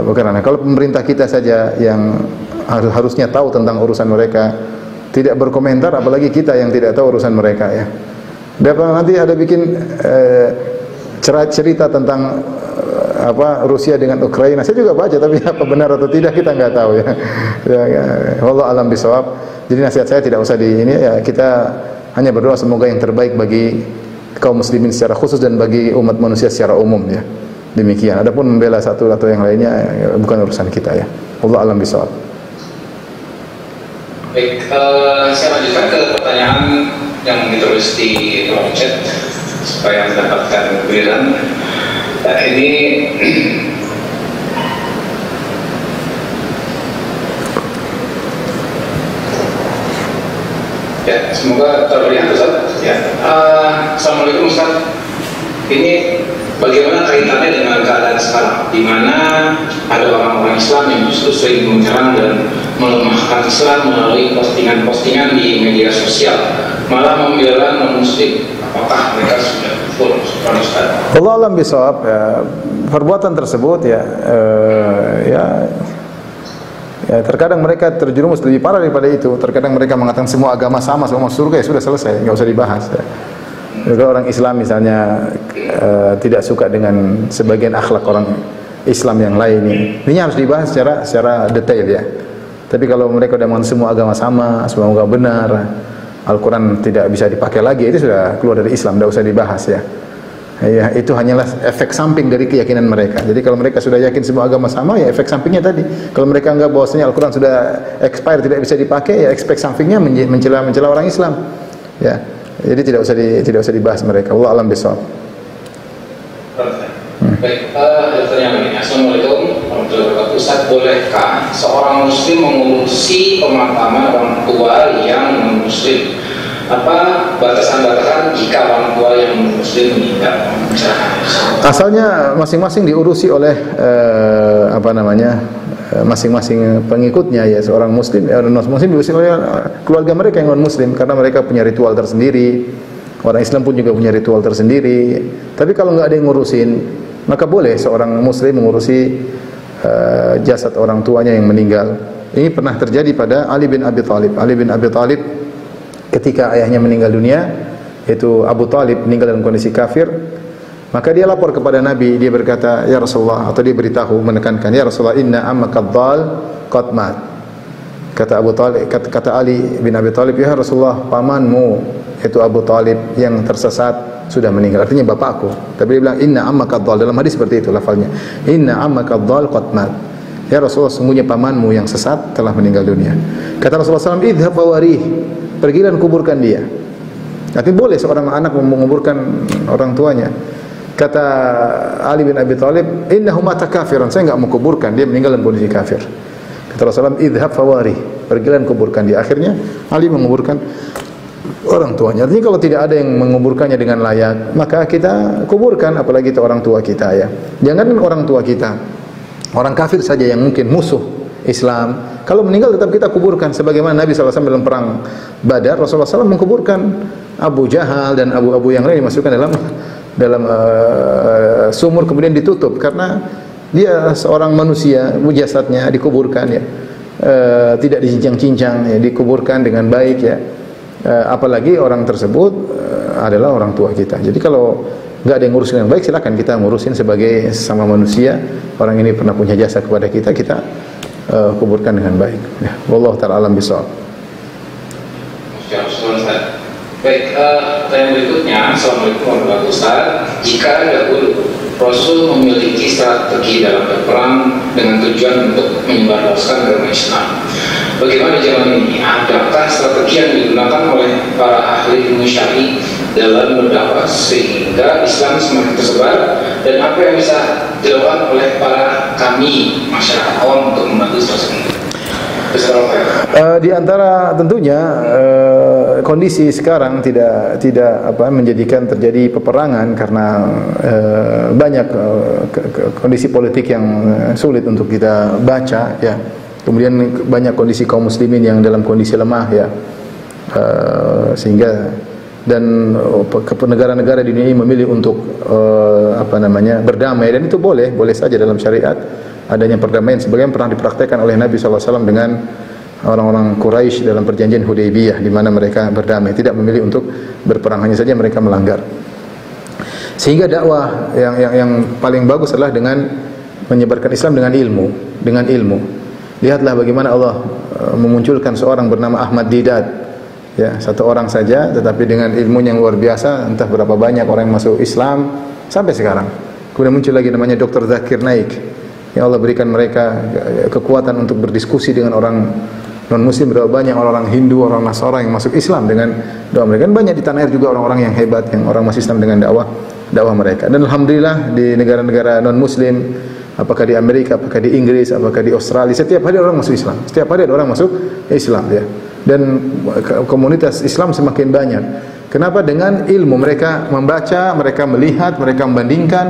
Bukan ranah. Kalau pemerintah kita saja yang harusnya tahu tentang urusan mereka tidak berkomentar, apalagi kita yang tidak tahu urusan mereka ya. Nanti ada bikin cerita tentang Rusia dengan Ukraina. Saya juga baca, tapi apa benar atau tidak kita nggak tahu ya. Wallahu alam bisawab. Jadi nasihat saya tidak usah di ini ya, kita hanya berdoa semoga yang terbaik bagi kaum muslimin secara khusus dan bagi umat manusia secara umum ya. Demikian. Adapun membela satu atau yang lainnya ya, bukan urusan kita ya. Wallahu alam bisawab. Baik, saya lanjutkan ke pertanyaan yang ditulis di kolom chat supaya mendapatkan giliran. Nah, ini ya, semoga terlihat Ustaz. Ya. Assalamualaikum Ustaz. Ini bagaimana kaitannya dengan keadaan sekarang, di mana ada orang-orang Islam yang justru sering menyerang dan melemahkan Islam melalui postingan-postingan di media sosial, malah membela non-muslim. Apakah mereka sudah kufur, Ustaz? Allah alam bisawab ya, perbuatan tersebut ya, terkadang mereka terjerumus lebih parah daripada itu. Terkadang mereka mengatakan semua agama sama, semua masuk surga, ya sudah selesai, nggak usah dibahas ya. Kalau orang Islam misalnya tidak suka dengan sebagian akhlak orang Islam yang lain, ini harus dibahas secara detail ya. Tapi kalau mereka sudah mengatakan semua agama sama, semua agama benar, Al-Quran tidak bisa dipakai lagi, itu sudah keluar dari Islam, tidak usah dibahas ya. Ya, itu hanyalah efek samping dari keyakinan mereka. Jadi kalau mereka sudah yakin semua agama sama, ya efek sampingnya tadi. Kalau mereka anggap bahwasanya Al-Quran sudah expire, tidak bisa dipakai, ya efek sampingnya mencela orang Islam. Ya, jadi tidak usah dibahas mereka. Allah alam bisawab. Baik, pertanyaan ini. Assalamualaikum warahmatullahi wabarakatuh. Ustaz, bolehkah seorang muslim mengurusi pemakaman orang tua yang non-muslim? apa batasan-batasan jika orang tua yang muslim meninggal? Asalnya masing-masing diurusi oleh masing-masing pengikutnya ya. Seorang muslim non muslim diurusi oleh keluarga mereka yang non muslim karena mereka punya ritual tersendiri. Orang Islam pun juga punya ritual tersendiri. Tapi kalau nggak ada yang ngurusin, maka boleh seorang muslim mengurusi jasad orang tuanya yang meninggal. Ini pernah terjadi pada Ali bin Abi Thalib. Ali bin Abi Thalib ketika ayahnya meninggal dunia, yaitu Abu Thalib meninggal dalam kondisi kafir, maka dia lapor kepada Nabi. Dia berkata, ya Rasulullah, atau dia beritahu, menekankan, ya Rasulullah, inna ammaka dhal qad mat. Kata Abu Thalib, kata Ali bin Abi Thalib, ya Rasulullah, pamanmu yaitu Abu Thalib yang tersesat sudah meninggal. Artinya bapakku. Tapi dia bilang, inna ammaka dhal. Dalam hadis seperti itu lafalnya, inna ammaka dhal qad mat. Ya Rasulullah, sungguhnya pamanmu yang sesat telah meninggal dunia. Kata Rasulullah SAW, idhab fawarih, pergi dan kuburkan dia. Tapi boleh seorang anak menguburkan orang tuanya. Kata Ali bin Abi Thalib, innahu mata kafiran, saya enggak mau kuburkan, dia meninggal dalam kondisi kafir. Kata Rasulullah SAW, idhab fawarih, pergi dan kuburkan dia. Akhirnya Ali menguburkan orang tuanya. Artinya kalau tidak ada yang menguburkannya dengan layak, maka kita kuburkan, apalagi itu orang tua kita ya. Jangan orang tua kita, orang kafir saja yang mungkin musuh Islam, kalau meninggal tetap kita kuburkan. Sebagaimana Nabi SAW dalam perang Badar, Rasulullah SAW mengkuburkan Abu Jahal dan abu-abu yang lain, dimasukkan dalam sumur kemudian ditutup karena dia seorang manusia, jasadnya dikuburkan ya, tidak dicincang-cincang ya, dikuburkan dengan baik ya. Apalagi orang tersebut adalah orang tua kita. Jadi kalau nggak ada yang ngurus dengan baik, silakan kita ngurusin sebagai sama manusia. Orang ini pernah punya jasa kepada kita, kita kuburkan dengan baik. Ya, wallahu ta'ala alam bishawab. Baik, pertanyaan berikutnya. Assalamualaikum warahmatullahi wabarakatuh. Jika dahulu Rasul memiliki strategi dalam berperang dengan tujuan untuk menyebarluaskan agama Islam, bagaimana zaman ini? Adakah strategi yang digunakan oleh para ahli ilmu syar'i dalam berdakwah sehingga Islam semakin tersebar, dan apa yang bisa dilakukan oleh para kami masyarakat awam untuk membantu strategi ini? Di antara tentunya kondisi sekarang tidak menjadikan terjadi peperangan karena banyak kondisi politik yang sulit untuk kita baca ya. Kemudian banyak kondisi kaum muslimin yang dalam kondisi lemah ya, sehingga dan negara-negara di dunia ini memilih untuk berdamai, dan itu boleh saja dalam syariat adanya perdamaian sebagaimana pernah dipraktekkan oleh Nabi SAW dengan orang-orang Quraisy dalam perjanjian Hudaybiyah, di mana mereka berdamai, tidak memilih untuk berperang, hanya saja mereka melanggar. Sehingga dakwah yang paling bagus adalah dengan menyebarkan Islam dengan ilmu. Lihatlah bagaimana Allah memunculkan seorang bernama Ahmad Didat, ya, satu orang saja, tetapi dengan ilmunya yang luar biasa, entah berapa banyak orang yang masuk Islam sampai sekarang. Kemudian muncul lagi namanya Dr. Zakir Naik. Ya, Allah berikan mereka kekuatan untuk berdiskusi dengan orang non-muslim. Berapa banyak orang-orang Hindu, orang Nasara yang masuk Islam dengan doa mereka. Dan banyak di tanah air juga orang-orang yang hebat, yang orang masuk Islam dengan dakwah mereka. Dan alhamdulillah di negara-negara non-muslim, apakah di Amerika, apakah di Inggris, apakah di Australia, setiap hari orang masuk Islam. Setiap hari ada orang masuk Islam ya. Dan komunitas Islam semakin banyak. Kenapa? Dengan ilmu mereka membaca, mereka melihat, mereka membandingkan,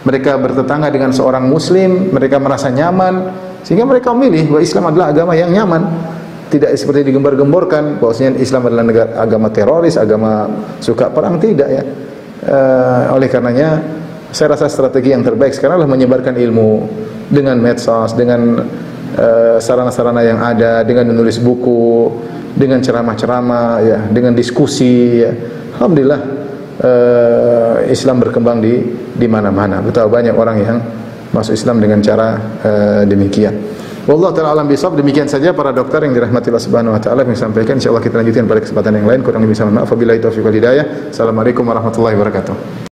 mereka bertetangga dengan seorang muslim, mereka merasa nyaman, sehingga mereka memilih bahwa Islam adalah agama yang nyaman. Tidak seperti digembar-gemborkan bahwasanya Islam adalah agama teroris, agama suka perang, tidak ya. Oleh karenanya saya rasa strategi yang terbaik sekarang adalah menyebarkan ilmu dengan medsos, dengan sarana-sarana yang ada, dengan menulis buku, dengan ceramah-ceramah ya, dengan diskusi ya. Alhamdulillah Islam berkembang di mana-mana. Betapa banyak orang yang masuk Islam dengan cara demikian. Wallahu ta'ala alam bisawab. Demikian saja para dokter yang dirahmati Allah Subhanahu wa taala yang sampaikan. Insyaallah kita lanjutkan pada kesempatan yang lain. Kurang lebih mohon maaf. Wabillahi taufiq wal hidayah. Assalamualaikum warahmatullahi wabarakatuh.